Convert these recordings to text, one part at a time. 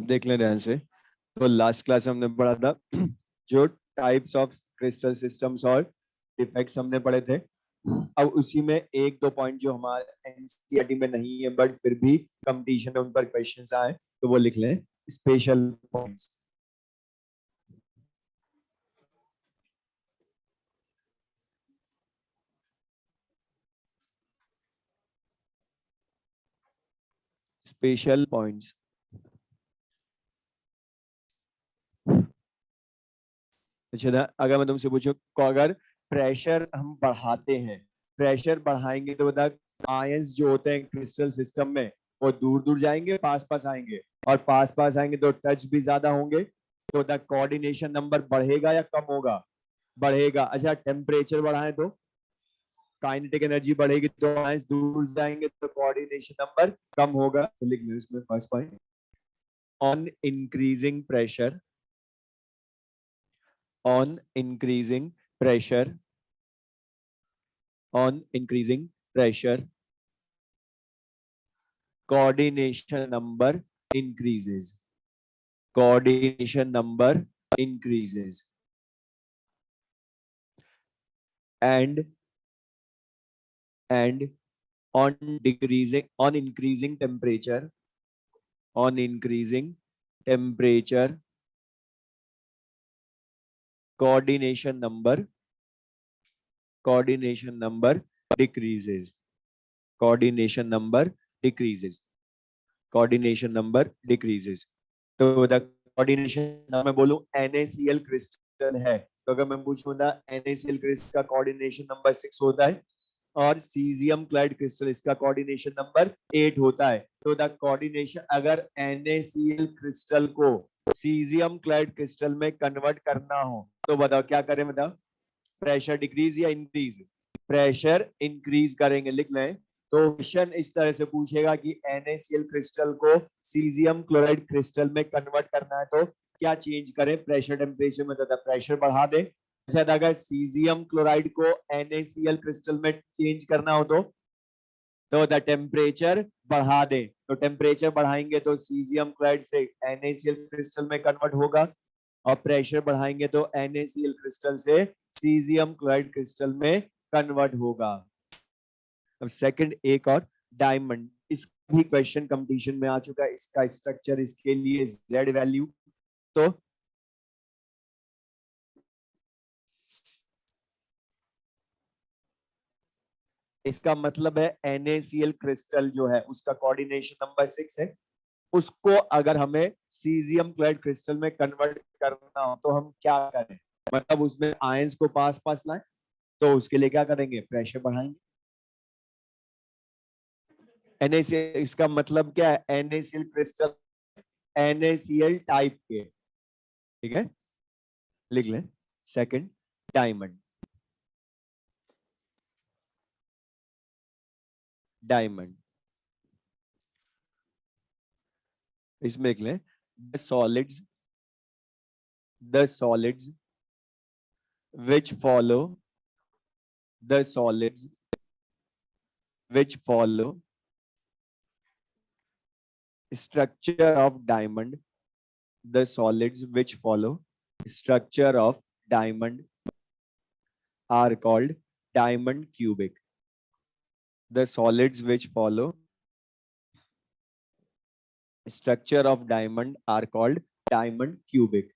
अब देख लें ध्यान से। तो लास्ट क्लास हमने पढ़ा था जो टाइप्स ऑफ क्रिस्टल सिस्टम्स और डिफेक्ट्स हमने पढ़े थे। अब उसी में एक दो पॉइंट जो हमारे एनसीईआरटी में नहीं है बट फिर भी कंपटीशन में उन पर क्वेश्चंस आए तो वो लिख लें, स्पेशल पॉइंट्स। Special points. अच्छा, अगर मैं तुमसे पूछूं को अगर प्रेशर हम बढ़ाते हैं, प्रेशर बढ़ाएंगे तो बता आयंस जो होते हैं क्रिस्टल सिस्टम में वो दूर दूर जाएंगे, पास पास आएंगे, और पास पास आएंगे तो टच भी ज्यादा होंगे, तो द कोऑर्डिनेशन नंबर बढ़ेगा या कम होगा? बढ़ेगा। अच्छा, टेम्परेचर बढ़ाएं तो काइनेटिक एनर्जी बढ़ेगी, तो आयंस दूर जाएंगे तो कोऑर्डिनेशन नंबर कम होगा। तो लिख लो इसमें first point, on increasing pressure, on increasing pressure, on increasing pressure, coordination number increases, coordination number increases, and on decreasing, on increasing temperature, on increasing temperature, coordination number decreases, coordination number decreases, coordination number decreases। तो the coordination मैं बोलूं NaCl crystal है, तो अगर मैं पूछूं ना NaCl crystal का कोऑर्डिनेशन नंबर 6 होता है और सीजियम क्लाइड क्रिस्टल इसका कोऑर्डिनेशन नंबर 8 होता है। तो द कोऑर्डिनेशन, अगर NaCl क्रिस्टल को सीजियम क्लाइड क्रिस्टल में कन्वर्ट करना हो तो बताओ क्या करें? बताओ, प्रेशर डिक्रीज या इंक्रीज? प्रेशर इंक्रीज करेंगे, लिख लें। तो क्वेश्चन इस तरह से पूछेगा कि NaCl क्रिस्टल को सीजियम क्लोराइड क्रिस्टल में कन्वर्ट करना है तो क्या चेंज करें प्रेशर टेम्परेचर में? तो प्रेशर बढ़ा दे। अच्छा, अगर सीजियम क्लोराइड को NaCl क्रिस्टल में चेंज करना हो तो द टेम्परेचर बढ़ा दे। तो टेम्परेचर बढ़ाएंगे तो सीजियम क्लोराइड से NaCl क्रिस्टल में कन्वर्ट होगा, और प्रेशर बढ़ाएंगे तो NaCl क्रिस्टल से सीजियम क्लोराइड क्रिस्टल में कन्वर्ट होगा। अब सेकंड एक और डायमंड, इसका भी क्वेश्चन कंपटीशन में आ चुका है। इसका स्ट्रक्चर, इसके लिए Z वैल्यू, तो इसका मतलब है NaCl क्रिस्टल जो है उसका कोऑर्डिनेशन नंबर 6 है, उसको अगर हमें सीजियम क्लोराइड क्रिस्टल में कन्वर्ट करना हो तो हम क्या करें? मतलब उसमें आयंस को पास पास लाएं, तो उसके लिए क्या करेंगे? प्रेशर बढ़ाएंगे। NaCl, इसका मतलब क्या है? NaCl क्रिस्टल NaCl टाइप के, ठीक है, लिख लें। सेकंड, डायमंड, डायमंड, इसमें लिख लें the solids, the solids which follow, the solids which follow structure of diamond, the solids which follow structure of diamond are called diamond cubic. The solids which follow structure of diamond are called diamond cubic.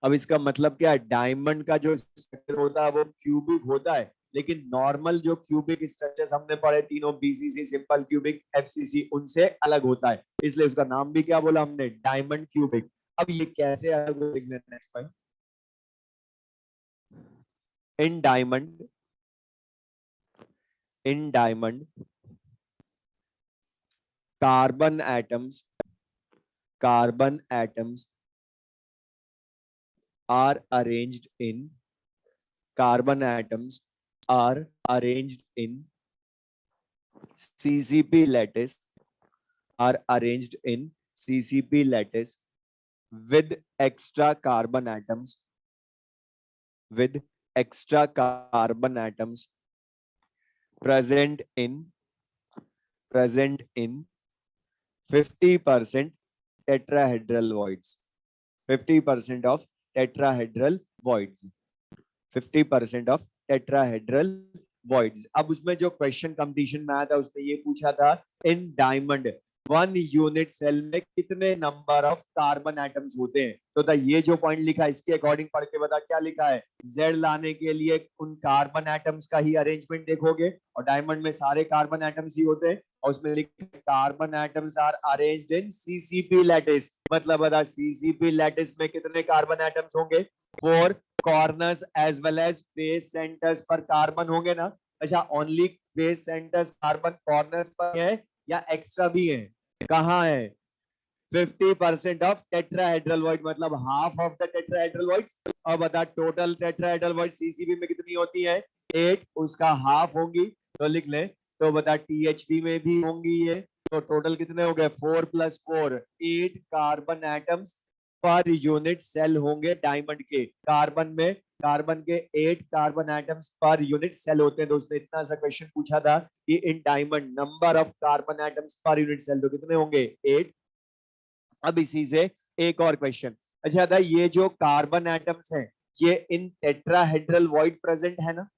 अब इसका मतलब क्या है? Diamond का जो structure होता है वो क्यूबिक होता है, लेकिन नॉर्मल जो क्यूबिक स्ट्रक्चर्स हमने पढ़े तीनों, BCC, सिंपल क्यूबिक, FCC, उनसे अलग होता है, इसलिए उसका नाम भी क्या बोला हमने? Diamond cubic. अब ये कैसे अलग हो, देख लेते हैं next point. In diamond, in diamond carbon atoms, carbon atoms are arranged in, carbon atoms are arranged in CCP lattice, are arranged in CCP lattice with extra carbon atoms, with extra carbon atoms present in 50% tetrahedral voids. 50% of tetrahedral voids. 50% of tetrahedral voids. अब उसमें जो question competition में आया था उसने ये पूछा था इन डायमंड 1 यूनिट सेल में कितने नंबर ऑफ कार्बन एटम्स होते हैं। तो ये जो पॉइंट लिखा है इसके अकॉर्डिंग पढ़ के बता क्या लिखा है। जेड लाने के लिए उन कार्बन एटम्स का ही अरेंजमेंट देखोगे और डायमंड में सारे कार्बन एटम्स ही होते हैं और उसमें लिखा है carbon atoms are arranged in CCP lattice. मतलब बता सीसीपी लैटिस में कितने कार्बन एटम्स होंगे 4 corners as well as face centres पर कार्बन होंगे ना। अच्छा only face centres carbon corners पर है या एक्स्ट्रा भी है। कहाँ है 50% ऑफ टेट्राहेड्रल वॉइड मतलब half of the tetrahedral voids. और बता टोटल टेट्राहेड्रल वॉइड सीसीबी में कितनी होती है 8 उसका हाफ होंगी तो लिख ले। तो बता टीएचबी में भी होंगी ये तो टोटल कितने हो गए 4 + 4 8 carbon atoms per unit cell होंगे डायमंड के। कार्बन के 8 carbon atoms per unit cell होते हैं। दोस्तों इतना सा क्वेश्चन पूछा था कि in diamond number of carbon atoms per unit cell तो कितने होंगे 8। अब इसी से एक और क्वेश्चन। अच्छा था ये जो कार्बन एटम्स हैं ये इन टेट्राहेड्रल वॉइड प्रेजेंट है ना।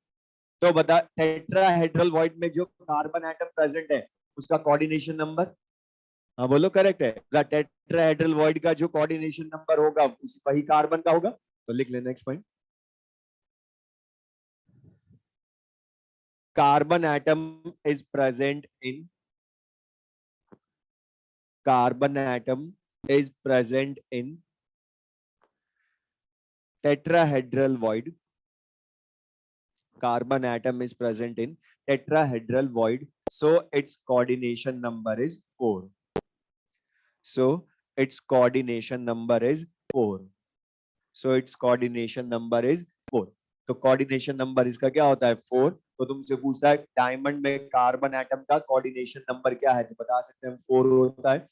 तो बता टेट्राहेड्रल वॉइड में जो कार्बन एटम प्रेजेंट है उसका कोऑर्डिनेशन नंबर। हाँ बोलो करेक्ट है। टेट्राहेड्रल वॉइड का जो कोऑर्डिनेशन नंबर होगा उसी वही कार्बन का होगा। तो लिख ले next point. Carbon atom is present in carbon atom is present in tetrahedral void. Carbon atom is present in tetrahedral void. So its coordination number is 4. So its coordination number is 4. So its coordination number is 4. तो coordination number इसका क्या होता है 4। तो तुमसे पूछता है diamond में कार्बन एटम का कोऑर्डिनेशन नंबर क्या है तो बता सकते हैं 4 होता है।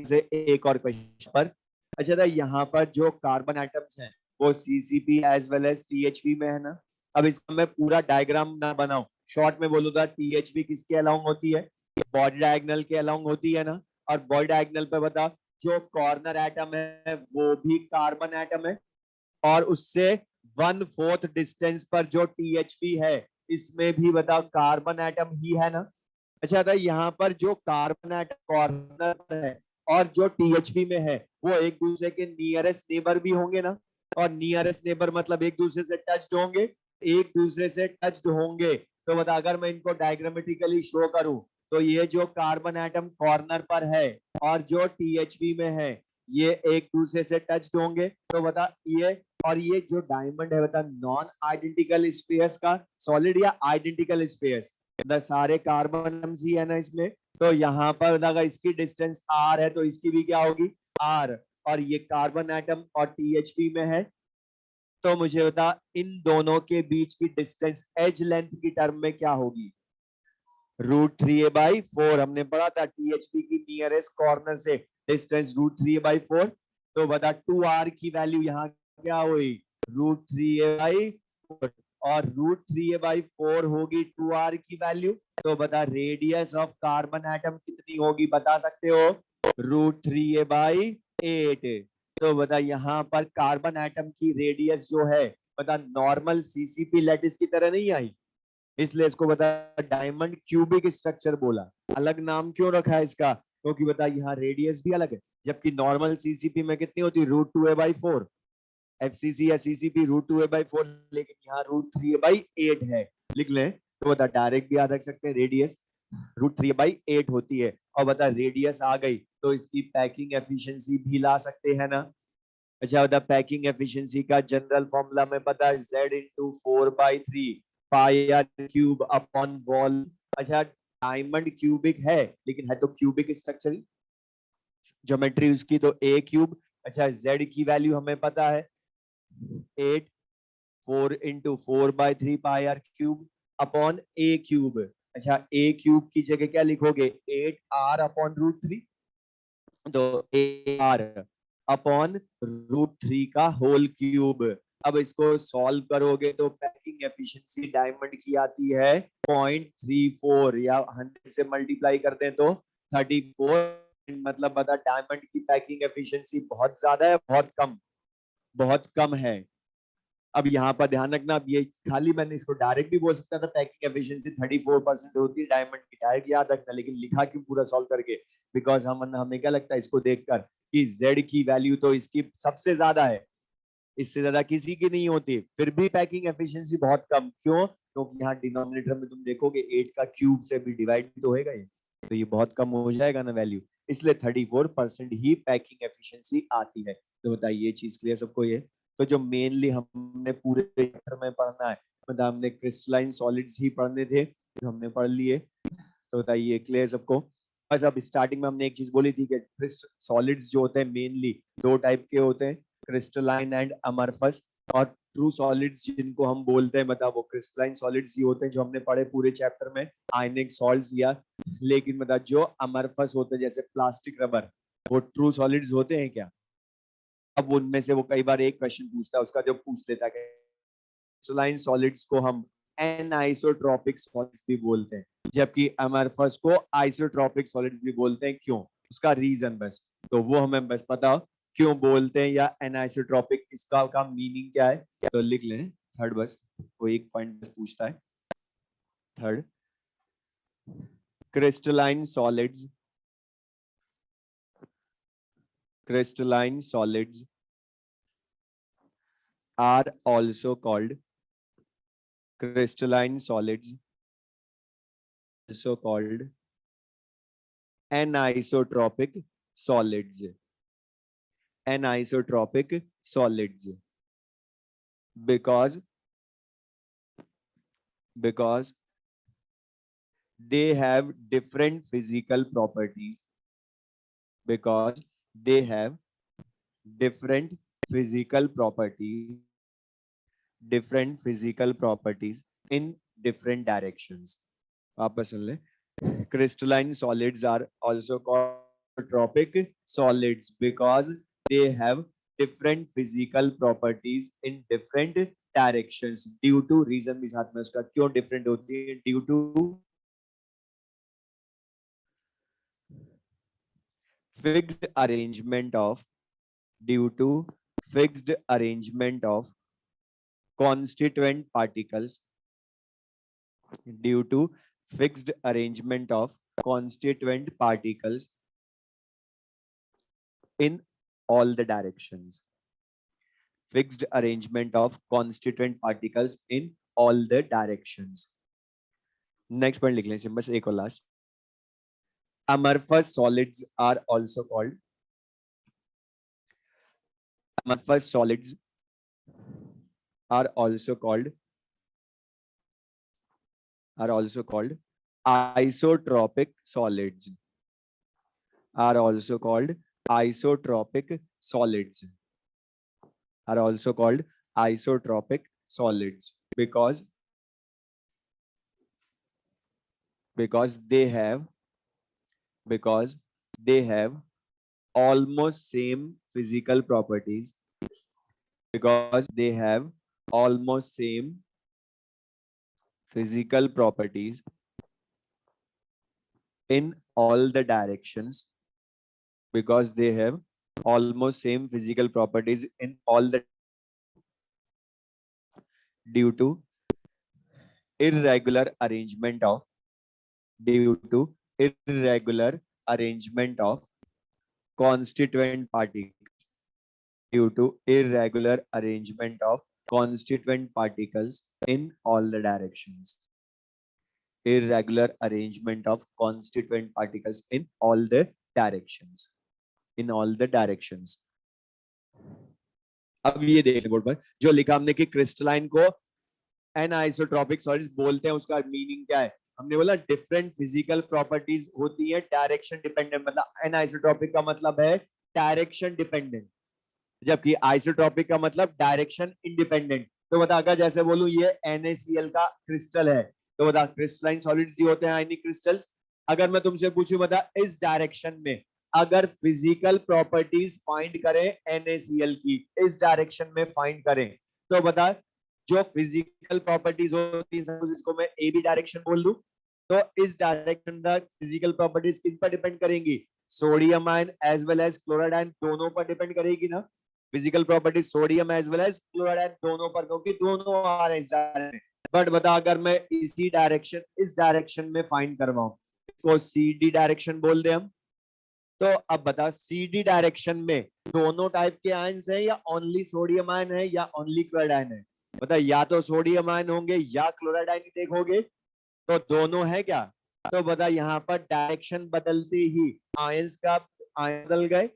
से एक और क्वेश्चन पर। अच्छा था यहाँ पर जो कार्बन एटम्स हैं वो CCP as well as THP में है ना। अब इसका मैं पूरा डायग्राम ना बनाऊं शॉर्ट में बोलूंगा टीएचपी किसके अलोंग होती है बॉडी डायगोनल के अलोंग होती है ना। और बॉडी डायगोनल पे बता जो कॉर्नर एटम है वो भी कार्बन एटम है और उससे 1/4 डिस्टेंस पर जो टीएचपी है इसमें भी बता कार्बन एटम ही है ना। अच्छा था यहाँ पर जो कार्बन एटम कॉर्नर पर है और जो टीएचपी में है वो एक दूसरे के नियरेस्ट नेबर भी होंगे ना। और नियरेस्ट नेबर मतलब एक दूसरे से टच्ड होंगे तो बता अगर मैं इनको डायग्रामेटिकली शो करूं तो ये जो कार्बन एटम कॉर्नर पर है और जो टीएचपी में है ये एक दूसरे से टच्ड होंगे। तो बता ये और ये जो डायमंड है बता नॉन आइडेंटिकल स्पेयर्स का सॉलिड या आइडेंटिकल स्पेयर्स सारे कार्बन ही है ना इसमें। तो यहाँ पर अगर इसकी डिस्टेंस r है तो इसकी भी क्या होगी r। और ये कार्बन एटम और टीएचपी में है तो मुझे बता इन दोनों के बीच की डिस्टेंस एज लेंथ की टर्म में क्या होगी √3a/4। हमने पढ़ा था टीएचपी की नियरेस्ट कॉर्नर से डिस्टेंस √3a/4। तो बता 2r की वैल्यू यहाँ क्या हुई √3a/4 और √3a/4 होगी 2r की वैल्यू। तो बता रेडियस ऑफ कार्बन एटम कितनी होगी बता सकते हो √3a/8। तो बता यहाँ पर कार्बन एटम की रेडियस जो है बता नॉर्मल सीसीपी लैटिस की तरह नहीं आई इसलिए इसको बता डायमंड क्यूबिक स्ट्रक्चर बोला। अलग नाम क्यों रखा है इसका क्योंकि बता यहाँ रेडियस भी अलग है जबकि नॉर्मल सीसीपी में कितनी होती है √2a/4 एफसीसी या सीसीपी √2a/4 लेकिन यहाँ √3a/8 है। लिख लें तो बता डायरेक्ट भी याद रख सकते हैं रेडियस √3/8 होती है। और बता रेडियस आ गई तो इसकी पैकिंग एफिशिएंसी भी ला सकते हैं ना। अच्छा बता पैकिंग एफिशिएंसी का जनरल फॉर्मूला में पता है Z × 4/3 πr³ अपॉन वॉल। अच्छा डायमंड क्यूबिक है लेकिन है तो क्यूबिक स्ट्रक्चर ज्योमेट्री उसकी तो a³। अच्छा Z की वैल्यू हमें पता है 8 4 × 4/3 πr³ अपॉन a³। अच्छा a³ की जगह क्या लिखोगे 8r अपॉन √3 तो 8r अपॉन √3 का होल क्यूब। अब इसको सॉल्व करोगे तो पैकिंग एफिशिएंसी डायमंड की आती है 0.34 या 100 से मल्टीप्लाई कर दें तो 34 मतलब बता डायमंड की पैकिंग एफिशिएंसी बहुत ज्यादा है, बहुत कम है। अब यहाँ पर ध्यान रखना, अब ये खाली मैंने इसको डायरेक्ट भी बोल सकता था, पैकिंग एफिशिएंसी 34% होती है डायमंड की, डायरेक्ट याद रखना, लेकिन लिखा क्यों पूरा सॉल्व करके, बिकॉज हमें क्या लगता है इसको देखकर कि जेड की वैल्यू तो इसकी सबसे ज्यादा है, इससे ज्यादा किसी की नहीं होती, फिर भी पैकिंग एफिशिएंसी बहुत कम। क्यों? क्योंकि यहाँ डिनोमिनेटर में तुम देखोगे 8 का क्यूब से भी डिवाइड तो होएगा ये, तो ये बहुत कम हो जाएगा ना वैल्यू, इसलिए 34% ही पैकिंग एफिशिएंसी आती है। तो बताइए ये चीज क्लियर सबको ये? तो जो मेनली हमने पूरे चैप्टर में पढ़ना है, मतलब हमने क्रिस्टलाइन सॉलिड्स ही पढ़ने थे, जो हमने पढ़ लिए। तो बताइए क्लियर सबको? बस अब स्टार्टिंग में हमने एक चीज बोली थी कि सॉलिड्स जो होते हैं मेनली दो टाइप के होते हैं, क्रिस्टलाइन एंड अमरफस। और ट्रू सॉलिड्स जिनको हम बोलते हैं, मतलब वो क्रिस्टलाइन सॉलिड्स ही होते हैं जो हमने पढ़े पूरे चैप्टर में, आयनिक सॉल्ट्स या, लेकिन मतलब जो अमरफस होते हैं जैसे प्लास्टिक, रबर, वो ट्रू सॉलिड्स होते हैं क्या? अब उनमें से वो कई बार एक क्वेश्चन पूछता है, उसका जब पूछ लेता है क्रिस्टलाइन सॉलिड्स को हम एनआइसोट्रॉपिक सॉलिड्स भी बोलते हैं, जबकि अमरफस को आइसोट्रॉपिक सॉलिड्स भी बोलते हैं। क्यों? उसका रीजन बस, तो वो हमें बस पता क्यों बोलते हैं या एनआइसोट्रॉपिक, इसका का मीनिंग क्या है, तो लिख लें थर्ड, बस वो एक पॉइंट बस पूछता है। Third, crystalline solids, crystalline solids are also called crystalline solids, also called anisotropic solids, anisotropic solids, because they have different physical properties, because they have different physical properties, different physical properties in different directions. वापस सुन ले, crystalline solids are also called tropic solids because they have different physical properties in different directions due to reason भी साथ में उसका क्यों different होती है, due to fixed arrangement of, due to fixed arrangement of constituent particles, due to fixed arrangement of constituent particles in all the directions, fixed arrangement of constituent particles in all the directions. Next point लिख लें बस एक और last, amorphous solids are also called, amorphous solids are also called isotropic solids, are also called isotropic solids, are also called isotropic solids because they have almost same physical properties, because they have almost same physical properties in all the directions, because they have almost same physical properties in all the, due to irregular arrangement of, due to irregular arrangement of constituent particles, due to irregular arrangement of constituent particles in all the directions, irregular arrangement of constituent particles in all the directions, in all the directions. अब ये देख board पर जो लिखा हमने कि crystalline को एनआइसोट्रॉपिक solids बोलते हैं, उसका मीनिंग क्या है? हमने बोला डिफरेंट फिजिकल प्रॉपर्टीज होती है, डायरेक्शन डिपेंडेंट, मतलब एनआइसोट्रॉपिक का मतलब है डायरेक्शन डिपेंडेंट, जबकि आइसोट्रॉपिक का मतलब डायरेक्शन इंडिपेंडेंट। तो बता, अगर जैसे बोलूं ये NaCl का क्रिस्टल है, तो बता क्रिस्टलाइन सॉलिड्स ही होते हैं आयनिक क्रिस्टल्स। अगर मैं तुमसे पूछूं बता इस डायरेक्शन में अगर फिजिकल प्रॉपर्टीज फाइंड करें NaCl की, इस डायरेक्शन में फाइंड करें, तो बता जो फिजिकल प्रॉपर्टीज होती है, सपोज इसको मैं ए बी डायरेक्शन बोल दूं, तो इस डायरेक्शन का फिजिकल प्रॉपर्टीज किन पर डिपेंड करेंगी? Sodium ion as well as chloride ion दोनों पर डिपेंड करेगी ना, physical property sodium as well as chloride ion दोनों पर, क्योंकि दोनों आ रहे हैं इस डायरेक्शन में। बट बता, अगर मैं इसी डायरेक्शन इस डायरेक्शन में फाइंड करवाऊं, इसको सी डी डायरेक्शन बोल दे हम, तो अब बता सी डी डायरेक्शन में दोनों टाइप के आयन्स हैं, या ओनली सोडियम आयन है, या ओनली क्लोराइड आयन है? बता, या तो सोडियम आयन होंगे या क्लोराइड आयन देखोगे, तो दोनों है क्या? तो बता, यहाँ पर डायरेक्शन बदलते ही आयंस का आयन बदल गए,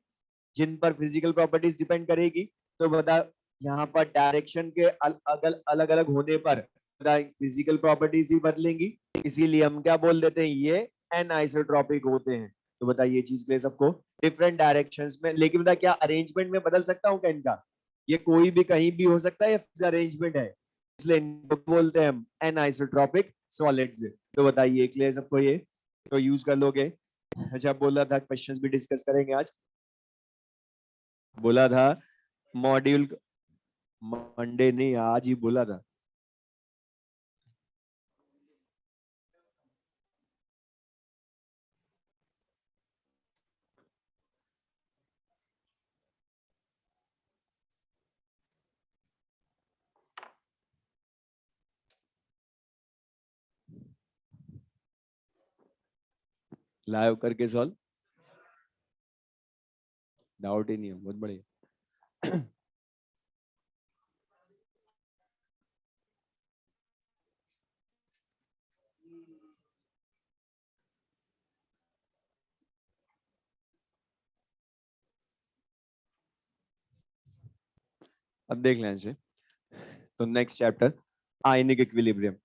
जिन पर फिजिकल प्रॉपर्टीज डिपेंड करेगी। तो बता, यहाँ पर डायरेक्शन के अलग अलग होने पर फिजिकल प्रॉपर्टीज ही बदलेंगी, इसीलिए हम क्या बोल देते हैं, ये एनआइसोट्रॉपिक होते हैं। तो बता, ये चीज ले सबको डिफरेंट डायरेक्शंस में, लेकिन बता क्या अरेंजमेंट में बदल सकता हूँ क्या इनका? ये कोई भी कहीं भी हो सकता है, या फिक्स अरेंजमेंट है, इसलिए इनको बोलते हैं हम एनआइसोट्रॉपिक सॉलिड्स। तो बताइए क्लियर सबको ये? तो यूज कर लोगे। अच्छा, बोला था क्वेश्चंस भी डिस्कस करेंगे आज, बोला था मॉड्यूल मंडे नहीं, आज ही बोला था। लाइव करके सॉल्व, डाउट ही नहीं है, बहुत बढ़िया। अब देख लें से, तो नेक्स्ट चैप्टर आयनिक इक्विलिब्रियम,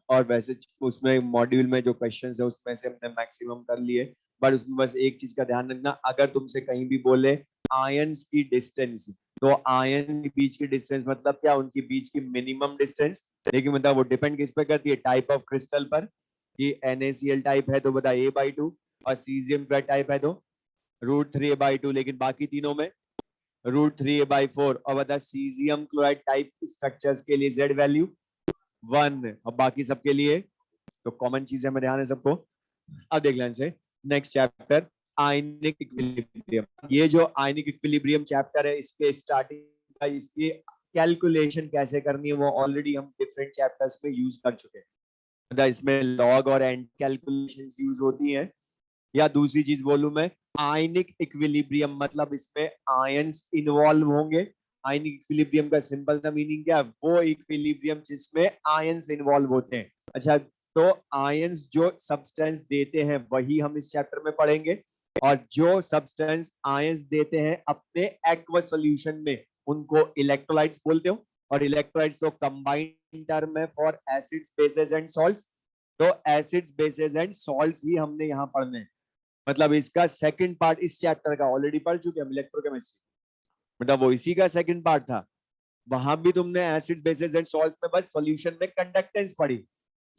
और वैसे उसमें मॉड्यूल में जो क्वेश्चंस है उसमें से हमने मैक्सिमम कर लिए, बट उसमें बस एक चीज का ध्यान रखना, अगर तुमसे कहीं भी बोले आयंस की डिस्टेंस, तो आयन के बीच की डिस्टेंस मतलब क्या, उनकी बीच की मिनिमम डिस्टेंस। लेकिन मतलब वो डिपेंड किस पे करती है, टाइप ऑफ क्रिस्टल पर, कि NaCl टाइप है तो बता A/2, और सीजियम फ्लैट टाइप है तो √3a/2, लेकिन बाकी तीनों में √3a/4, और बता सीजियम क्लोराइड टाइप स्ट्रक्चर्स के लिए Z वैल्यू 1, और बाकी सबके लिए तो कॉमन चीजें में ध्यान है सबको। अब देख लें से नेक्स्ट चैप्टर आयनिक इक्विलिब्रियम। ये जो आयनिक इक्विलिब्रियम चैप्टर है, इसके स्टार्टिंग का इसकी कैलकुलेशन कैसे करनी है वो ऑलरेडी हम डिफरेंट चैप्टर्स में यूज कर चुके हैं, मतलब इसमें लॉग और एंड कैलकुलेशंस यूज होती हैं। या दूसरी चीज बोलूं मैं, आयनिक इक्विलिब्रियम मतलब इसमें आयंस इन्वॉल्व होंगे। आयनिक इक्विलिब्रियम का सिंपल सा मीनिंग क्या है, वो इक्विलिब्रियम जिसमें आयंस इन्वॉल्व होते हैं। अच्छा, तो आयंस जो सब्सटेंस देते हैं वही हम इस चैप्टर में पढ़ेंगे, और जो सब्सटेंस आयंस देते हैं अपने एक्वस सॉल्यूशन में उनको इलेक्ट्रोलाइट्स बोलते हो, और इलेक्ट्रोलाइट्स तो कंबाइंड टर्म है for acids bases and salts. तो एसिड्स बेसेस एंड सॉल्ट्स ही हमने यहाँ पढ़ने हैं, मतलब इसका सेकंड पार्ट इस चैप्टर का ऑलरेडी पढ़ चुके हम, इलेक्ट्रोकेमिस्ट्री, मतलब वो इसी का सेकंड पार्ट था। वहां भी तुमने एसिड्स बेसेस एंड सॉल्ट्स में बस सॉल्यूशन में कंडक्टेंस पढ़ी,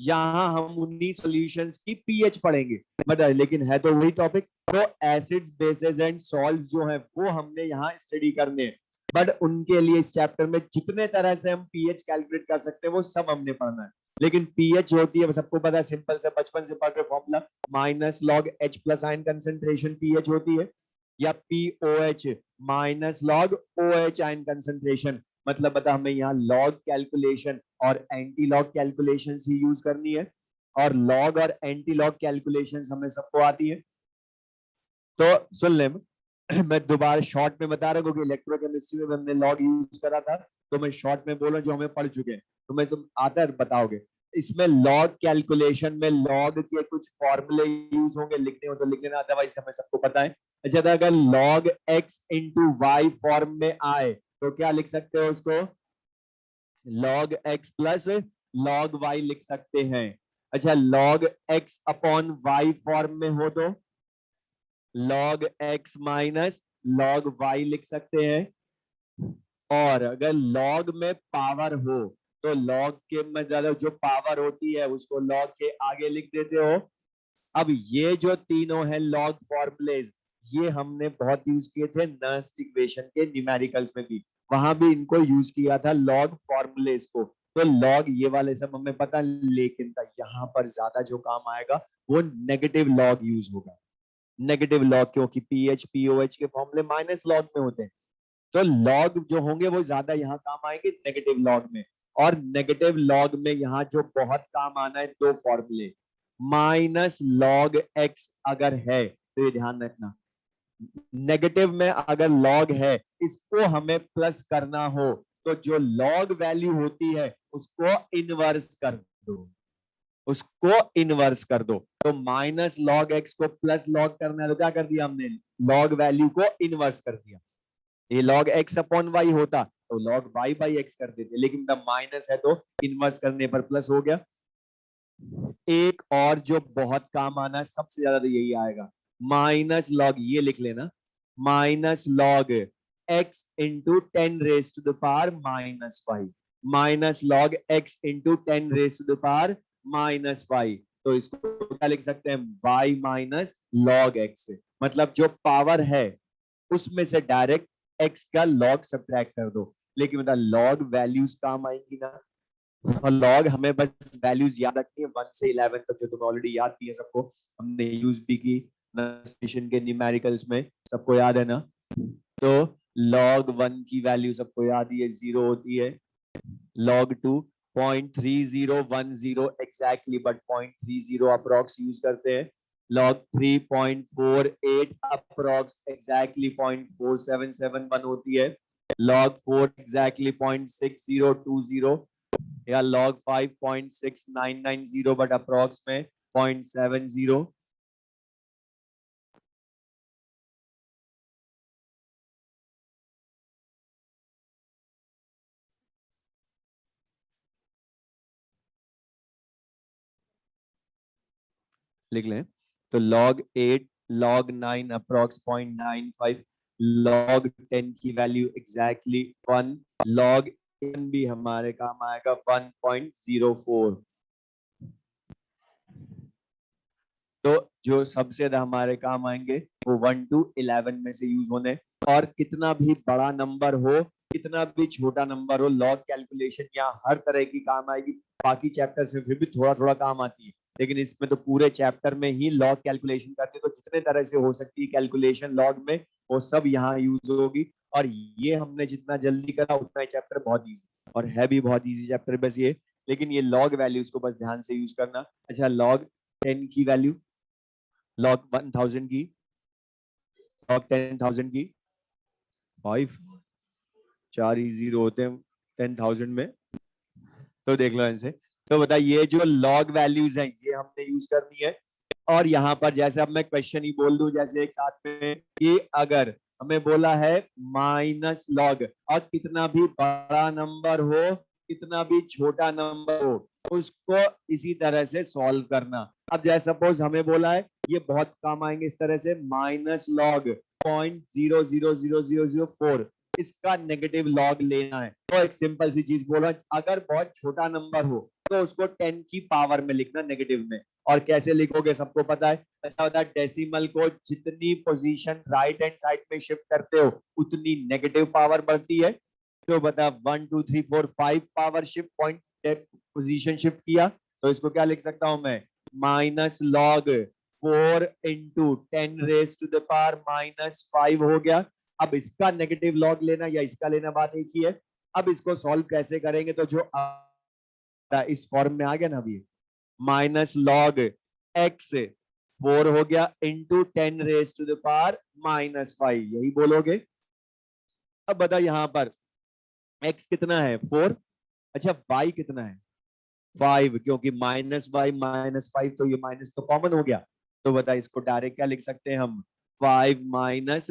यहाँ हम उन्हीं सॉल्यूशंस की पीएच पढ़ेंगे, मतलब लेकिन है तो वही टॉपिक। तो एसिड्स बेसेस एंड सॉल्ट्स जो है वो हमने यहाँ स्टडी करने हैं, बट उनके लिए इस चैप्टर में जितने तरह से हम पीएच कैलकुलेट कर सकते हैं वो सब हमने पढ़ना है। लेकिन पीएच होती है, सबको पता है, सिंपल से बचपन से पढ़ रहे formula, minus log H plus ion concentration pH होती है, या POH minus log OH ion concentration. मतलब बता, हमें यहाँ लॉग कैलकुलेशन और एंटी लॉग कैलकुलेशन ही यूज करनी है, और लॉग और एंटी लॉग कैलकुलेशन हमें सबको आती है। तो सुन ले, मैं दोबारा शॉर्ट में बता रहा हूँ, क्योंकि इलेक्ट्रोकेमिस्ट्री में हमने लॉग यूज करा था, तो मैं शॉर्ट में बोल रहा हूँ जो हमें पढ़ चुके हैं, तो मैं तुम आता है बताओगे। इसमें लॉग कैलकुलेशन में लॉग के कुछ फॉर्मूले यूज होंगे, लिखने हो तो लिख लेना, अदरवाइज हमें सबको पता है। अच्छा, तो अगर log x into y form में आए तो क्या लिख सकते हो उसको, log x plus log y लिख सकते हैं। अच्छा, log x upon y form में हो तो log x minus log y लिख सकते हैं, और अगर log में पावर हो तो log के मतलब जो पावर होती है उसको log के आगे लिख देते हो। अब ये जो तीनों है लॉग फॉर्मूलेज, ये हमने बहुत यूज किए थे नर्स्ट इक्वेशन के न्यूमेरिकल्स में भी, वहां भी इनको यूज किया था लॉग फॉर्मूलेज को। तो लॉग ये वाले सब हमें पता, लेकिन यहाँ पर ज्यादा जो काम आएगा वो नेगेटिव लॉग यूज होगा। नेगेटिव लॉग, क्योंकि पीएच पीओएच के फॉर्मूले माइनस लॉग में होते हैं, तो लॉग जो होंगे वो ज्यादा यहाँ काम आएंगे नेगेटिव लॉग में। और नेगेटिव लॉग में यहाँ जो बहुत काम आना है, दो फॉर्मूले, माइनस लॉग एक्स अगर है तो ये ध्यान रखना, नेगेटिव में अगर लॉग है इसको हमें प्लस करना हो तो जो लॉग वैल्यू होती है उसको इनवर्स कर दो, उसको इनवर्स कर दो। तो माइनस लॉग एक्स को प्लस लॉग करना है तो क्या कर दिया हमने, लॉग वैल्यू को इनवर्स कर दिया। ये लॉग एक्स अपॉन वाई होता तो लॉग वाई बाई एक्स कर देते, लेकिन जब माइनस है तो इनवर्स करने पर प्लस हो गया। एक और जो बहुत काम आना है सबसे ज्यादा तो यही आएगा, माइनस लॉग, ये लिख लेना, minus log x into 10 to the power minus y, minus log x into 10 to the power minus y. तो इसको क्या लिख सकते हैं, वाई माइनस लॉग एक्स, मतलब जो पावर है उसमें से डायरेक्ट एक्स का लॉग सब्ट्रैक्ट कर दो। लेकिन मतलब लॉग वैल्यूज काम आएंगी ना, और लॉग हमें बस वैल्यूज याद रखनी है 1 से 11 तक, जो तुम्हें ऑलरेडी याद थी है सबको, हमने यूज भी की स्टेशन के न्यूमेरिकल्स में, सबको याद है ना। तो log 1 की वैल्यू सबको याद ही है, 0 होती है, log 2 0.3010 exactly, but 0.30 approx use करते हैं, log 3 0.48 अप्रोक्स एग्जैक्टली 0.4771 होती है, log 4 एग्जैक्टली 0.6020 या log 5 0.6990 बट अप्रोक्स में 0.70। लिख लें, तो log 8 log 9 अप्रोक्स 0.95, log 10 की वैल्यू एग्जैक्टली 1, log 10 भी हमारे काम आएगा 1.04। तो जो सबसे ज्यादा हमारे काम आएंगे वो 1 to 11 में से यूज होने, और कितना भी बड़ा नंबर हो कितना भी छोटा नंबर हो, लॉग कैलकुलेशन यहाँ हर तरह की काम आएगी। बाकी चैप्टर से फिर भी थोड़ा थोड़ा काम आती है, लेकिन इसमें तो पूरे चैप्टर में ही लॉग कैलकुलेशन करते हैं, तो जितने तरह से हो सकती है कैलकुलेशन लॉग में वो सब यहाँ यूज होगी। और ये हमने जितना जल्दी करा उतना ही चैप्टर बहुत ईजी, और है भी बहुत ईजी चैप्टर बस ये, लेकिन ये लॉग वैल्यूज को बस ध्यान से यूज करना। अच्छा, लॉग 10 की वैल्यू, log 1000 की, log 10,000 की 5, 4 ही जीरो होते हैं 10,000 में, तो देख लो इनसे। तो बता, ये जो लॉग वैल्यूज हैं ये हमने यूज करनी है। और यहाँ पर जैसे अब मैं क्वेश्चन ही बोल दूं जैसे एक साथ में, कि अगर हमें बोला है माइनस लॉग, और कितना भी बड़ा नंबर हो कितना भी छोटा नंबर हो उसको इसी तरह से सॉल्व करना। अब जैसे सपोज हमें बोला है, ये बहुत काम आएंगे इस तरह से, माइनस लॉग 0.000004, इसका नेगेटिव लॉग लेना है। तो एक सिंपल सी चीज बोला, अगर बहुत छोटा नंबर हो तो उसको 10 की पावर में लिखना नेगेटिव में। और कैसे लिखोगे सबको पता है, ऐसा होता है डेसिमल को जितनी पोजीशन राइट हैंड साइड में शिफ्ट करते हो उतनी नेगेटिव पावर बढ़ती है। तो बता 1 2 3 4 5 power shift point position shift किया, तो इसको क्या लिख सकता हूं मैं, minus log 4 into 10 raised to the power -5 हो गया। अब इसका नेगेटिव लॉग लेना या इसका लेना बात एक ही है। अब इसको सॉल्व कैसे करेंगे, तो जो इस फॉर्म में आ गया ना अभी, माइनस लॉग एक्स 4 हो गया into 10 raised to the power -5, यही बोलोगे। अब बता यहाँ पर x कितना है 4, अच्छा y कितना है 5, क्योंकि -y -5 तो ये माइनस तो कॉमन हो गया। तो बता इसको डायरेक्ट क्या लिख सकते हैं हम, 5 माइनस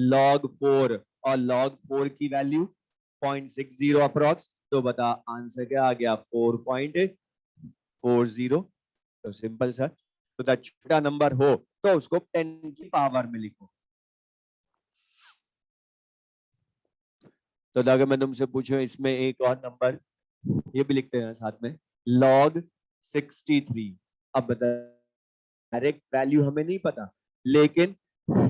log 4, और log 4 की वैल्यू 0.60 अप्रोक्स। तो बता आंसर क्या आ गया 4.40। तो सिंपल सर, तो छोटा नंबर हो तो उसको 10 की पावर में लिखो। तो अगर मैं तुमसे पूछूं इसमें एक और नंबर ये भी लिखते हैं साथ में, log 63। अब बता, डायरेक्ट वैल्यू हमें नहीं पता, लेकिन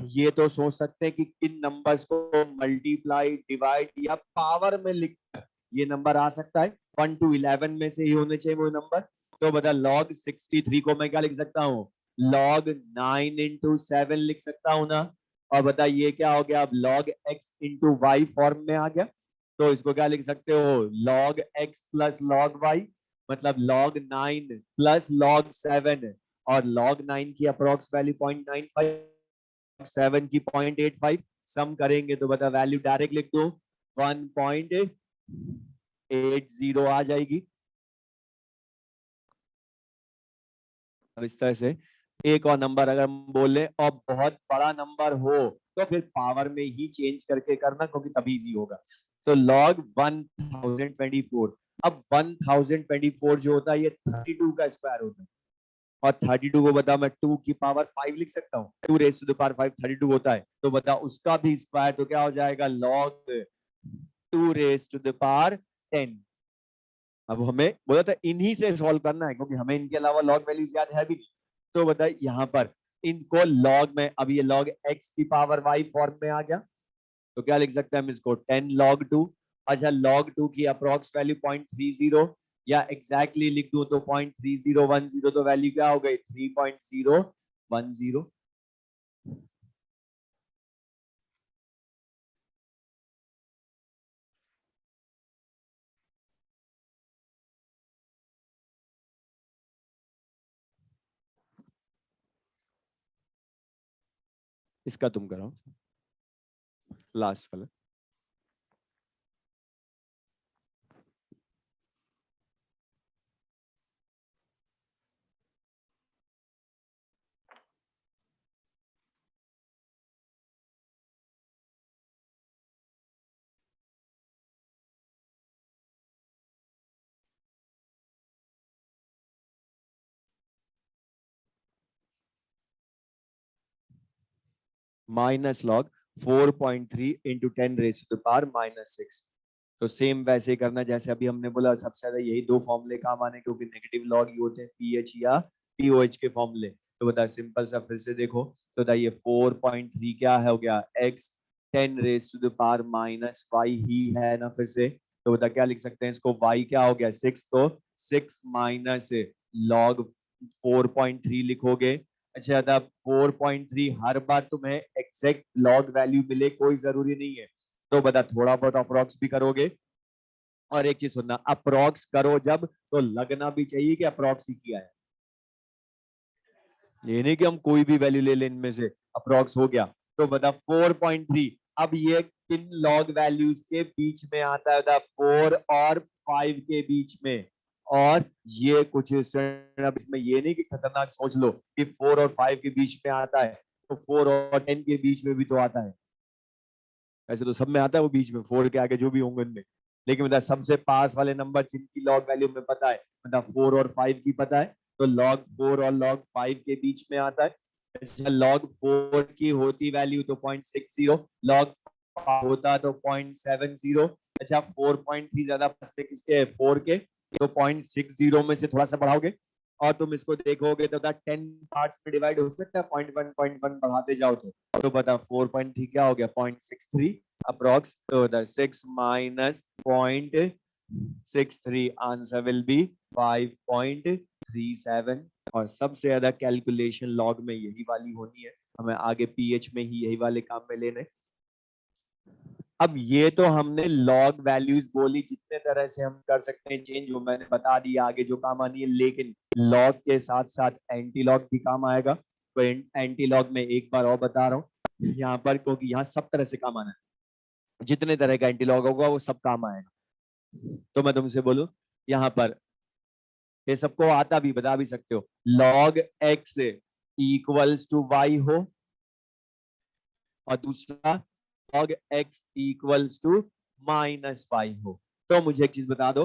ये तो सोच सकते हैं कि किन नंबर्स को मल्टीप्लाई डिवाइड या पावर में लिखकर ये नंबर आ सकता है। 1 to 11 में से ही होने चाहिए वो नंबर। तो बता log 63 को मैं क्या लिख सकता हूँ, log 9 इंटू 7 लिख सकता हूं ना। और बता ये क्या हो गया, अब log x into y form में आ गया। तो इसको क्या लिख सकते हो, log x plus log y, मतलब log 9 प्लस log 7, और log 9 की अप्रोक्स वैल्यू 0.95, 7 की 0.85, सम करेंगे तो बता वैल्यू डायरेक्ट लिख दो 1.80 आ जाएगी। अब इस तरह से एक और नंबर अगर हम बोले और बहुत बड़ा नंबर हो तो फिर पावर में ही चेंज करके करना, क्योंकि तभी इजी होगा। तो log 1024, अब 1024 जो होता है ये 32 का स्क्वायर होता है, और 32 को बता मैं 2 की पावर 5 लिख सकता हूँ, 2 रेज टू द पावर 5 32 होता है, तो बता उसका भी स्क्वायर तो क्या हो जाएगा, log 2 raise to the power 10। अब हमें बोला था इन्हीं से सॉल्व करना है, क्योंकि हमें इनके अलावा लॉग वैल्यूज याद है भी नहीं। तो बताइए यहाँ पर इनको लॉग में, अब ये log x की पावर y फॉर्म में आ गया, तो क्या लिख सकते हैं हम इसको 10 log 2। अच्छा log 2 की अप्रोक्स वैल्यू 0.30, या एग्जैक्टली लिख दूं तो 0.3010, तो वैल्यू क्या हो गई 3.010। इसका तुम करो लास्ट वाला। Minus log 4.3 into 10 raise to the power -6। तो सेम वैसे ही करना जैसे अभी हमने बोला, सबसे ज्यादा यही दो फॉर्मूले काम आने, क्योंकि नेगेटिव लॉग ही होते हैं पीएच या पीओएच के फॉर्मूले। तो बता सिंपल सा फिर से देखो, तो बताइए 4.3 क्या है हो गया, x 10 raise to the power -y ही है ना फिर से। तो बता क्या लिख सकते हैं इसको, y क्या हो गया 6, तो 6 माइनस लॉग 4.3 लिखोगे। अच्छा था 4.3 हर बार तुम्हें एग्जैक्ट लॉग वैल्यू मिले कोई जरूरी नहीं है, तो बता थोड़ा बहुत अप्रोक्स भी करोगे। और एक चीज सुनना, अप्रोक्स करो जब तो लगना भी चाहिए कि अप्रोक्स ही किया है, ये नहीं कि हम कोई भी वैल्यू ले लें इनमें से अप्रोक्स हो गया। तो बता 4.3, अब ये किन लॉग वैल्यूज के बीच में आता है, 4 और 5 के बीच में। और ये कुछ अब इसमें ये नहीं कि खतरनाक सोच लो कि 4 और 5 के बीच में आता है, तो 4 और 10 के बीच में भी तो आता है। ऐसे तो सब में आता है वो बीच में, 4 के आगे जो भी होंगे उनमें, लेकिन मतलब सबसे पास वाले नंबर जिनकी लॉग वैल्यू में पता है, मतलब 4 और 5 की पता है, तो log 4 और log 5 के बीच में आता है। अच्छा log 4 की होती वैल्यू तो 0.60, log 5 होता तो 0.70। अच्छा 4.3 ज्यादा पास में किसके, 4 के, तो 0.60 में से थोड़ा सा बढ़ाओगे और तुम इसको देखोगे तो 10 पार्ट्स में डिवाइड हो सकता है, 0.1 बढ़ाते जाओ तो बता 4.3 क्या हो गया 0.63 अप्रोक्स। तो 6 माइनस 0.63, आंसर विल बी 5.37। और सबसे ज्यादा कैलकुलेशन लॉग में यही वाली होनी है, हमें आगे पीएच में ही यही वाले काम में लेने। अब ये तो हमने लॉग वैल्यूज बोली, जितने तरह से हम कर सकते हैं चेंज वो मैंने बता दिया आगे जो काम आनी है, लेकिन लॉग के साथ साथ एंटी लॉग भी काम आएगा। तो एंटी लॉग में एक बार और बता रहा हूँ यहाँ पर, क्योंकि यहाँ सब तरह से काम आना है, जितने तरह का एंटी लॉग होगा वो सब काम आएगा। तो मैं तुमसे बोलूं यहाँ पर, ये सबको आता भी बता भी सकते हो, log x equals to y हो, और दूसरा log x equals to -y हो। तो मुझे एक चीज बता दो,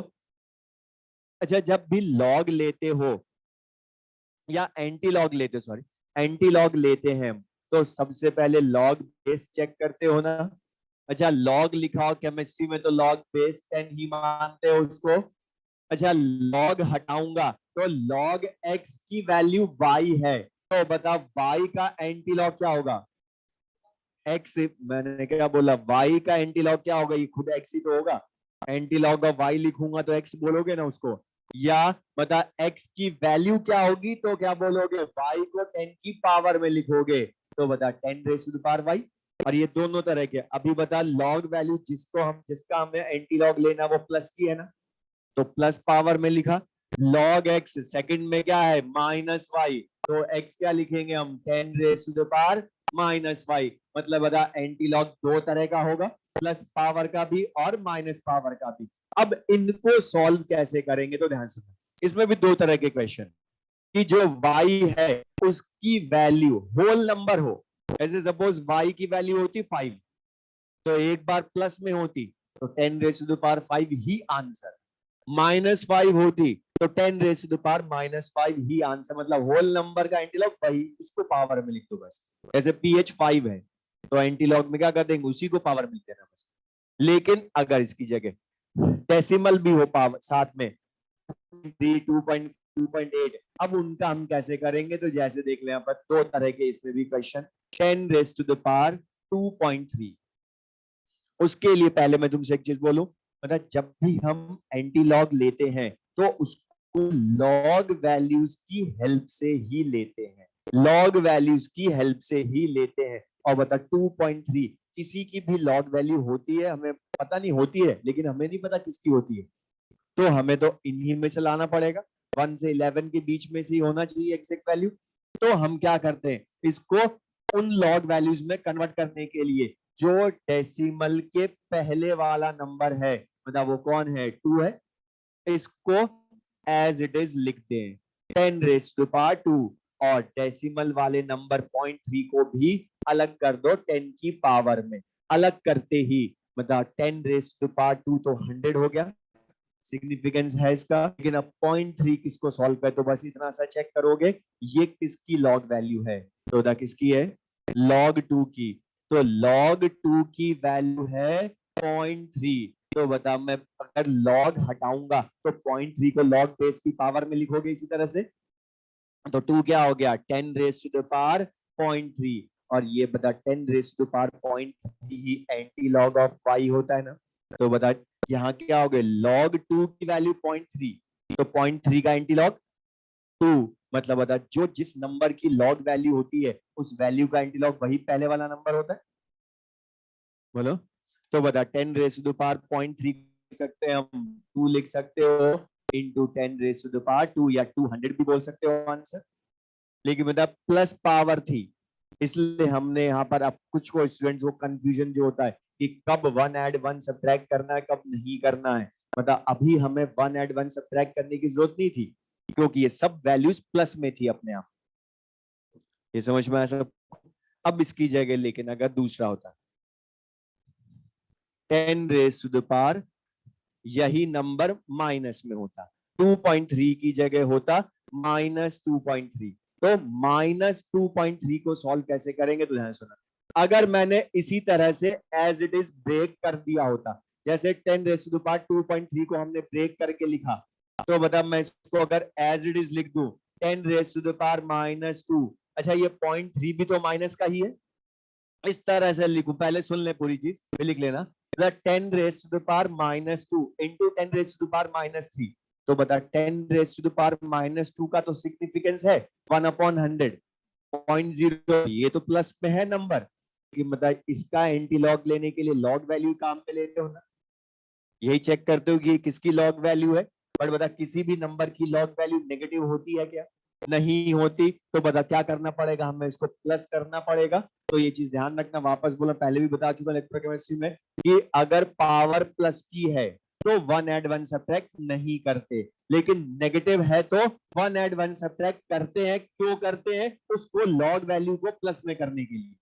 अच्छा जब भी लॉग लेते हो या एंटी लॉग लेते हो, सॉरी एंटी लॉग लेते हैं हम, तो सबसे पहले लॉग बेस चेक करते हो ना। अच्छा लॉग लिखा हो केमिस्ट्री में तो लॉग बेस 10 ही मानते हो उसको। अच्छा लॉग हटाऊंगा तो लॉग x की वैल्यू y है, तो बता y का एंटी लॉग क्या होगा, एक्स। मैंने क्या बोला, वाई का एंटी लॉग क्या होगा, ये खुद एक्स ही तो होगा। एंटी लॉग ऑफ वाई लिखूंगा तो एक्स बोलोगे ना उसको, या बता x की वैल्यू क्या होगी, तो क्या बोलोगे, y को 10 की पावर में लिखोगे, तो बता 10 raise to the power y। और ये दोनों तरह के। अभी बता लॉग वैल्यू जिसका हमें एंटी लॉग लेना वो प्लस की है ना, तो प्लस पावर में लिखा। लॉग एक्स सेकंड में क्या है, माइनस वाई, तो एक्स क्या लिखेंगे हम, 10 raise to the power minus y. मतलब बता एंटी लॉग दो तरह का होगा, प्लस पावर का भी और माइनस पावर का भी। अब इनको सॉल्व कैसे करेंगे, तो ध्यान सुनो, इसमें भी दो तरह के क्वेश्चन, कि जो y है उसकी वैल्यू होल नंबर हो, ऐसे सपोज y की वैल्यू होती 5, तो एक बार प्लस में होती तो 10 रेज़ टू द पावर 5 ही आंसर, -5 होती तो 10 रेज़ टू द पावर -5 ही आंसर। मतलब होल नंबर का एंटीलॉग वही, उसको पावर में लिख दो बस। जैसे pH 5 है तो एंटीलॉग में क्या कर देंगे, उसी को पावर में देना बस। लेकिन अगर इसकी जगह डेसिमल भी हो पावर साथ में, 3, 2.8, अब उनका हम कैसे करेंगे, तो जैसे देख लें यहाँ पर दो तरह के इसमें भी question, 10 raise to the power 2.3। उसके लिए पहले मैं तुमसे एक चीज बोलूं, मतलब जब भी हम एंटी लॉग लेते हैं तो उसको लॉग वैल्यूज की हेल्प से ही लेते हैं, लॉग वैल्यूज की हेल्प से ही लेते हैं। और बता 2.3 किसी की भी लॉग वैल्यू होती है, हमें पता नहीं होती है, लेकिन हमें नहीं पता किसकी होती है, तो हमें तो इन्हीं में से लाना पड़ेगा, 1 से 11 के बीच में से ही होना चाहिए एग्जैक्ट वैल्यू। तो हम क्या करते हैं, इसको उन लॉग वैल्यूज में कन्वर्ट करने के लिए जो डेसिमल के पहले वाला नंबर है, मतलब वो कौन है, 2 है, इसको एज इट इज लिख दें 10 रेज़ टू द पावर 2, और डेसिमल वाले नंबर 0.3 को भी अलग कर दो 10 की पावर में। अलग करते ही मतलब 10 रेज़ टू द पावर 2 तो 100 हो गया, सिग्निफिकेंस है इसका। लेकिन अब 0.3 किसको सॉल्व कर, तो बस इतना सा चेक करोगे ये किसकी लॉग वैल्यू है, तो दा किसकी है, log 2 की। तो log 2 की वैल्यू है 0.3, तो बता मैं अगर log हटाऊंगा तो 0.3 को log बेस की पावर में लिखोगे इसी तरह से, तो 2 क्या हो गया, 10 रेज़ टू द पावर 0.3, और ये बता 10 रेज़ टू द पावर 0.3 ही एंटी लॉग ऑफ y होता है ना। तो बता यहाँ क्या हो गया, log 2 की वैल्यू 0.3, तो 0.3 का एंटी लॉग 2, मतलब बता जो जिस नंबर की लॉग वैल्यू होती है उस वैल्यू का एंटी लॉग वही पहले वाला नंबर होता है। बोलो, तो बता 10 रेज़ टू द पावर 0.3 लिख सकते हैं हम, 2 लिख सकते हो into 10 raise to the power 2, या 200 भी बोल सकते हो आंसर। लेकिन मतलब प्लस पावर थी, इसलिए हमने यहाँ पर, अब कुछ को स्टूडेंट्स को कंफ्यूजन जो होता है कि कब 1 ऐड 1 सब्ट्रैक्ट करना है कब नहीं करना है, मतलब अभी हमें 1 ऐड 1 सब्ट्रैक्ट करने की जरूरत नहीं थी, क्योंकि ये सब वैल्यूज प्लस में थी अपने आप। ये समझ में आया सब। अब इसकी जगह लेकिन अगर दूसरा होता 10 रेज़ टू द पावर, यही नंबर माइनस में होता, 2.3 की जगह होता -2.3, तो -2.3 को सॉल्व कैसे करेंगे, तो ध्यान सुना, अगर मैंने इसी तरह से एज इट इज ब्रेक कर दिया होता, जैसे 10 रेज़ टू द पावर 2.3 को हमने ब्रेक करके लिखा, तो बता मैं इसको अगर एज इट इज लिख दूं 10 रेज़ टू द पावर -2, अच्छा ये 0.3 भी तो माइनस का ही है, इस तरह से लिखूं, पहले सुन ले पूरी चीज फिर लिख लेना, 10 raise to the power -2 into 10 raise to the power -3, तो बता 10 रेज़ टू द पावर -2 का तो सिग्निफिकेंस है 1/100, 0.0, ये तो प्लस में है नंबर, कि मतलब इसका एंटी लॉग लेने के लिए लॉग वैल्यू काम पे लेते हो ना, यही चेक करते हो कि ये किसकी लॉग वैल्यू है। पर बता किसी भी नंबर की लॉग वैल्यू नेगेटिव होती है क्या, नहीं होती, तो बता क्या करना पड़ेगा, हमें इसको प्लस करना पड़ेगा। तो ये चीज ध्यान रखना, वापस बोला, पहले भी बता चुका इलेक्ट्रोकेमिस्ट्री में, कि अगर पावर प्लस की है तो 1 ऐड 1 सब्ट्रैक्ट नहीं करते, लेकिन नेगेटिव है तो 1 ऐड 1 सब्ट्रैक्ट करते हैं। क्यों करते हैं, उसको लॉग वैल्यू को प्लस में करने के लिए,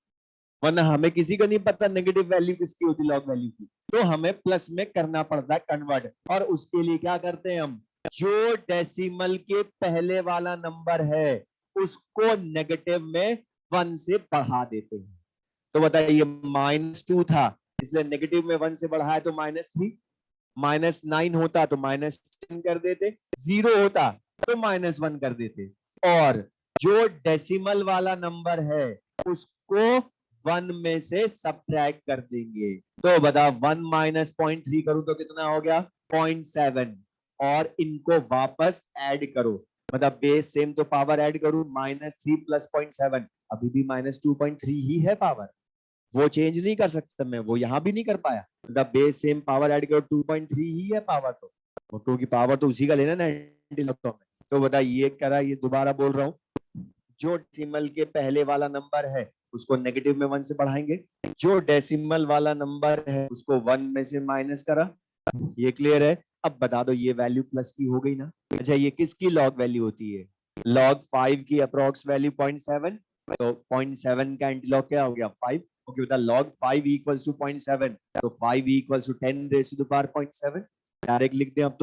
वरना हमें किसी को नहीं पता नेगेटिव वैल्यू किसकी होती, लॉग वैल्यू की, तो हमें प्लस में करना पड़ता है कन्वर्ट। और उसके लिए क्या करते हैं हम, जो डेसिमल के पहले वाला नंबर है उसको नेगेटिव में 1 से बढ़ा देते हैं। तो बताइए -2 था, इसलिए नेगेटिव में 1 से बढ़ाया तो -3, -9 होता तो -10 कर देते, 0 होता तो -1 कर देते, और जो डेसिमल वाला नंबर है उसको 1 में से सब्ट्रैक्ट कर देंगे। तो बता 1 - 0.3 करूं तो कितना हो गया, 0.7, और इनको वापस ऐड करो, मतलब बेस सेम तो पावर ऐड करूं, -3 + 0.7 अभी भी -2.3 ही है पावर, वो चेंज नहीं कर सकता मैं, वो यहां भी नहीं कर पाया, मतलब बेस सेम पावर ऐड करो 2.3 ही है पावर, तो क्योंकि पावर तो उसी का लेना ना एंटीलॉग में। तो बता ये करा, ये दोबारा बोल रहा हूँ, जो डेसिमल के पहले वाला नंबर है उसको नेगेटिव में 1 से बढ़ाएंगे, जो डेसिमल वाला नंबर है उसको 1 में से माइनस करा, ये क्लियर है। अब बता दो ये वैल्यू प्लस की हो गई ना। अच्छा ये किसकी लॉग वैल्यू होती है, लॉग 5 की अप्रोक्स वैल्यू 0.7, तो 0.7 का एंटीलॉग क्या हो गया 5, ओके बता log 5 इक्वल्स टू 0.7, तो 5 equals to 10 raise to the power 0.7, direct लिख दे अब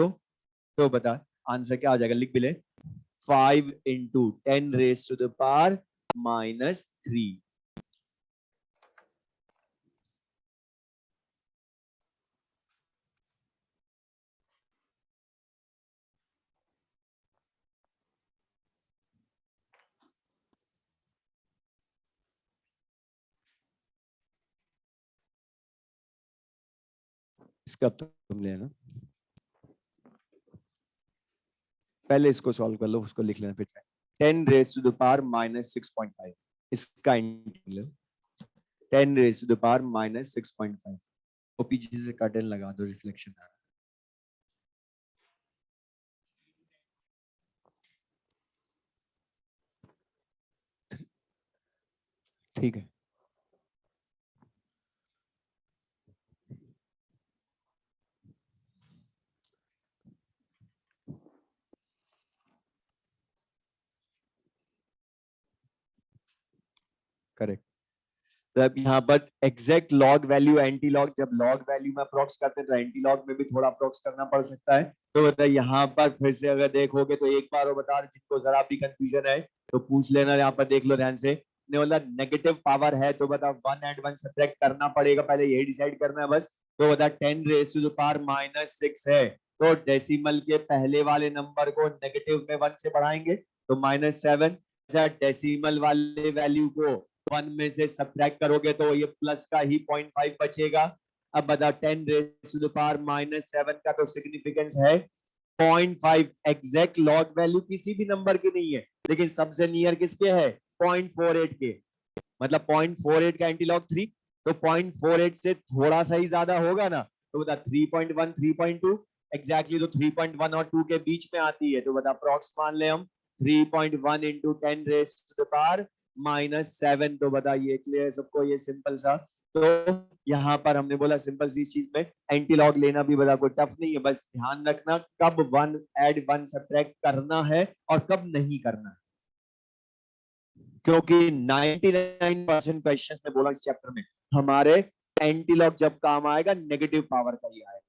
तो बता आंसर क्या आ जाएगा, लिख भी ले, 5 into 10 raise to the power -3। इसका तुम लेना, पहले इसको सॉल्व कर लो, उसको लिख लेना फिर से। 10 रेज़ टू द पावर -6.5, इसका integral 10 raise to the power -6.5, और पीछे से कर्टन लगा दो, रिफ्लेक्शन आ रहा है। ठीक है, करेक्ट। जब यहाँ पर exact log value anti log, जब लॉग वैल्यू में अप्रोक्स करते हैं तो एंटी लॉग में भी थोड़ा अप्रोक्स करना पड़ सकता है। तो बता यहाँ पर फिर से अगर देखोगे तो एक बार वो बता, जिनको जरा भी कंफ्यूजन है तो पूछ लेना, यहाँ पर देख लो ध्यान से, ने बोला नेगेटिव पावर है तो बता 1 ऐड 1 सब्ट्रैक्ट करना पड़ेगा, पहले यही डिसाइड करना है बस। तो बता 10 रेज़ टू द पावर -6 है, तो डेसिमल के पहले वाले नंबर को नेगेटिव में 1 से बढ़ाएंगे तो -7, अच्छा डेसिमल वाले वैल्यू को 1 में से सब्ट्रैक्ट करोगे तो ये प्लस का ही 0.5 बचेगा। अब बता 10 रेज़ टू द पावर -7 का तो सिग्निफिकेंस है 0.5, एग्जैक्ट लॉग वैल्यू किसी भी नंबर की नहीं है, लेकिन सबसे नियर किसके है 0.48 के, मतलब 0.48 का एंटी लॉग 3, तो 0.48 से थोड़ा सा ही ज्यादा होगा ना, तो बता 3.1 3.2 एग्जैक्टली, तो 3.1 और 2 के बीच में आती है, तो बता अप्रॉक्स मान ले हम 3.1 into 10 raise to the power -7, तो बता ये क्लियर है सबको, ये सिंपल सा। तो यहाँ पर हमने बोला सिंपल सी चीज में एंटी लॉग लेना भी बता कोई टफ नहीं है, बस ध्यान रखना कब 1 ऐड 1 सब्ट्रैक्ट करना है और कब नहीं करना है, क्योंकि 99% क्वेश्चंस में बोला इस चैप्टर में हमारे एंटी लॉग जब काम आएगा नेगेटिव पावर का ही आएगा,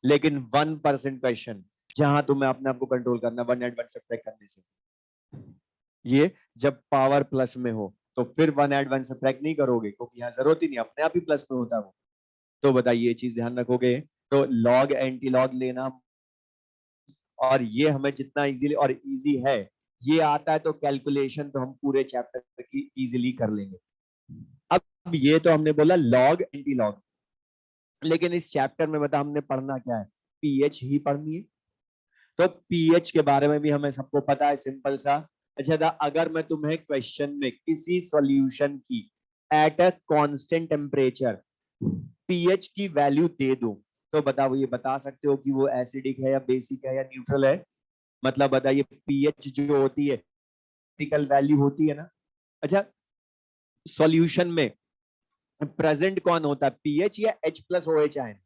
लेकिन 1% क्वेश्चन जहां तुम्हें अपने आप को कंट्रोल करना 1 ऐड 1 सब्ट्रैक्ट करने से, ये जब पावर प्लस में हो तो फिर 1 ऐड 1 सब्ट्रैक्ट नहीं करोगे, क्योंकि यहाँ जरूरत ही नहीं, अपने आप ही प्लस में होता है वो। तो बताइए ये चीज ध्यान रखोगे, तो लॉग एंटी लॉग लेना, और ये हमें जितना इजीली और इजी है ये आता है, तो कैलकुलेशन तो हम पूरे चैप्टर की इजीली कर लेंगे। अब ये तो हमने बोला लॉग एंटी लॉग, लेकिन इस चैप्टर में बता हमने पढ़ना क्या है, पीएच ही पढ़नी है। तो पीएच के बारे में भी हमें सबको पता है सिंपल सा। अच्छा था, अगर मैं तुम्हें क्वेश्चन में किसी सॉल्यूशन की at a constant temperature pH की वैल्यू दे दूं, तो बताओ ये बता सकते हो कि वो एसिडिक है या बेसिक है या न्यूट्रल है, मतलब बताइए पीएच जो होती है क्रिटिकल वैल्यू होती है ना। अच्छा सॉल्यूशन में प्रेजेंट कौन होता है, पीएच या H plus O H ion,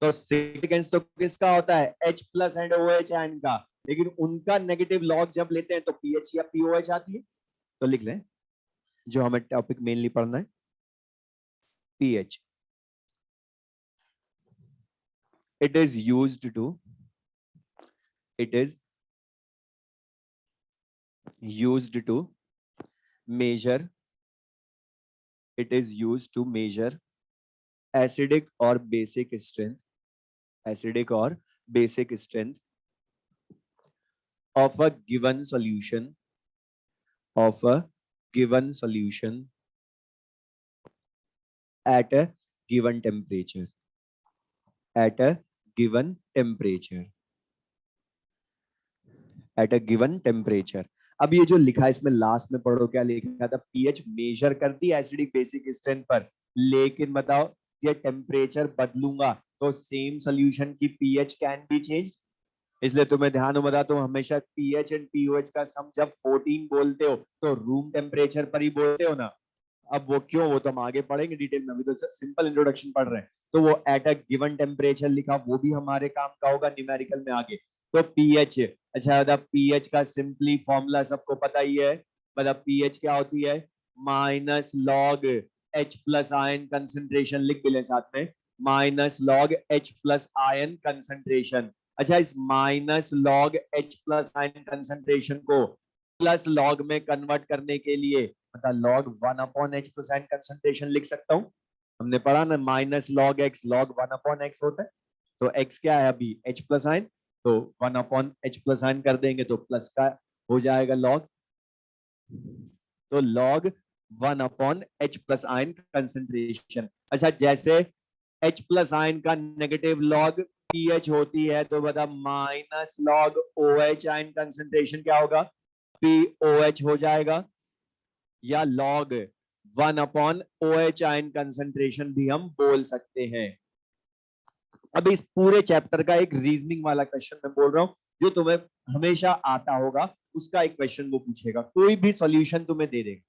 तो सिग्निफिकेंस तो किसका होता है H plus and O H ion का, लेकिन उनका नेगेटिव लॉग जब लेते हैं तो पीएच या पीओएच आती है। तो लिख लें जो हमें टॉपिक मेनली पढ़ना है, pH, it is used to, it is used to measure, it is used to measure acidic और बेसिक स्ट्रेंथ, एसिडिक और basic strength of a given solution, of a given solution at a given temperature, at a given temperature. At a given temperature. अब ये जो लिखा है इसमें last में पढ़ो क्या लिखा था, पीएच मेजर करती है एसिडिक बेसिक स्ट्रेंथ पर, लेकिन बताओ ये टेम्परेचर बदलूंगा तो सेम सोल्यूशन की पीएच कैन बी चेंज। इसलिए तुम्हें ध्यान में बताता हूँ, हमेशा पीएच एंड पीओएच का सम जब 14 बोलते हो तो रूम टेम्परेचर पर ही बोलते हो ना। अब वो क्यों, वो तो हम आगे पढ़ेंगे डिटेल में, अभी तो सिंपल इंट्रोडक्शन पढ़ रहे हैं। तो वो एट अ गिवन टेम्परेचर लिखा, वो भी हमारे काम का होगा न्यूमेरिकल में आगे। तो पीएच, अच्छा बता पीएच का सिंपली फॉर्मूला सबको पता ही है, बता पीएच क्या होती है, minus log H plus ion concentration, लिख भी ले साथ में, minus log H plus ion concentration. अच्छा इस minus log H plus ion concentration को प्लस लॉग में कन्वर्ट करने के लिए मतलब log 1/h plus ion concentration लिख सकता हूं। हमने पढ़ा ना minus log x log 1/x होता है। तो x क्या है अभी h प्लस आयन, तो 1/h प्लस आयन कर देंगे तो प्लस का हो जाएगा लॉग, तो log 1/h plus ion concentration. अच्छा जैसे H प्लस आयन का नेगेटिव लॉग पीएच होती है तो बता minus log OH ion concentration क्या होगा, POH हो जाएगा, या लॉग 1/OH आयन कंसेंट्रेशन भी हम बोल सकते हैं। अब इस पूरे चैप्टर का एक रीजनिंग वाला क्वेश्चन मैं बोल रहा हूं जो तुम्हें हमेशा आता होगा, उसका एक क्वेश्चन वो पूछेगा, कोई भी सॉल्यूशन तुम्हें दे देगा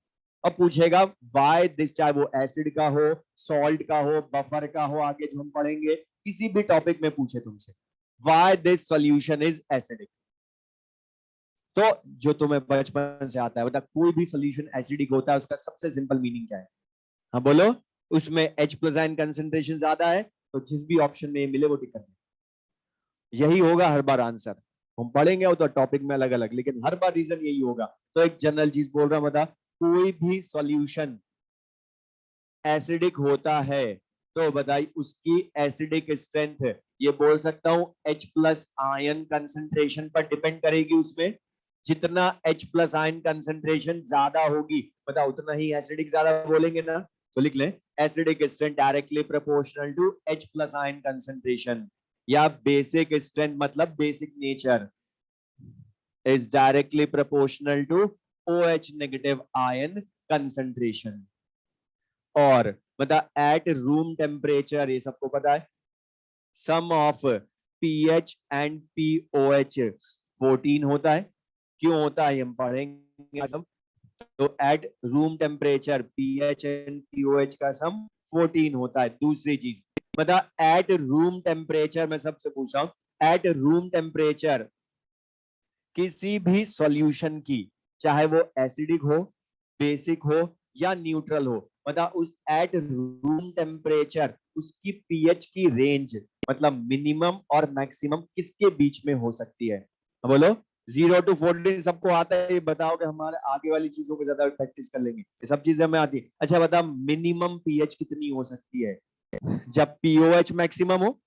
अब पूछेगा वाई दिस, चाहे वो एसिड का हो, सॉल्ट का हो, बफर का हो, आगे जो हम पढ़ेंगे किसी भी टॉपिक में पूछे तुमसे why this solution is acidic, तो जो तुम्हें बचपन से आता है बता कोई भी सॉल्यूशन एसिडिक होता है उसका सबसे सिंपल मीनिंग क्या है, हाँ बोलो, उसमें H प्लस आयन कंसेंट्रेशन ज्यादा है तो जिस भी ऑप्शन में मिले वो टिक कर, यही होगा हर बार आंसर। हम पढ़ेंगे वो तो टॉपिक में अलग अलग, लेकिन हर बार रीजन यही होगा। तो एक जनरल चीज बोल रहा हूं, बता कोई भी सॉल्यूशन एसिडिक होता है तो बताइए उसकी एसिडिक स्ट्रेंथ ये बोल सकता हूं H प्लस आयन कंसेंट्रेशन पर डिपेंड करेगी, उसमें जितना H प्लस आयन कंसेंट्रेशन ज्यादा होगी बता उतना ही एसिडिक ज्यादा बोलेंगे ना। तो लिख लें acidic strength directly proportional to H plus ion concentration, या बेसिक स्ट्रेंथ मतलब basic nature is directly proportional to OH negative ion concentration. और बता एट रूम टेम्परेचर, ये सबको पता है, sum of pH and pOH 14 होता है, क्यों होता है हम पढ़ेंगे सब। तो eight room temperature pH and pOH का सम 14 होता है। दूसरी चीज बता एट रूम टेम्परेचर, मैं सबसे पूछ रहा हूं एट रूम टेम्परेचर किसी भी सॉल्यूशन की, चाहे वो एसिडिक हो, बेसिक हो या न्यूट्रल हो, मतलब उस एट रूम टेम्परेचर उसकी पीएच की रेंज मतलब मिनिमम और मैक्सिमम किसके बीच में हो सकती है, बोलो 0 to 14 सबको आता है, ये बताओ कि हमारे आगे वाली चीजों को ज्यादा प्रैक्टिस कर लेंगे, ये सब चीजें हमें आती है। अच्छा बता मिनिमम पीएच कितनी हो सकती है, जब पीओएच मैक्सिमम हो,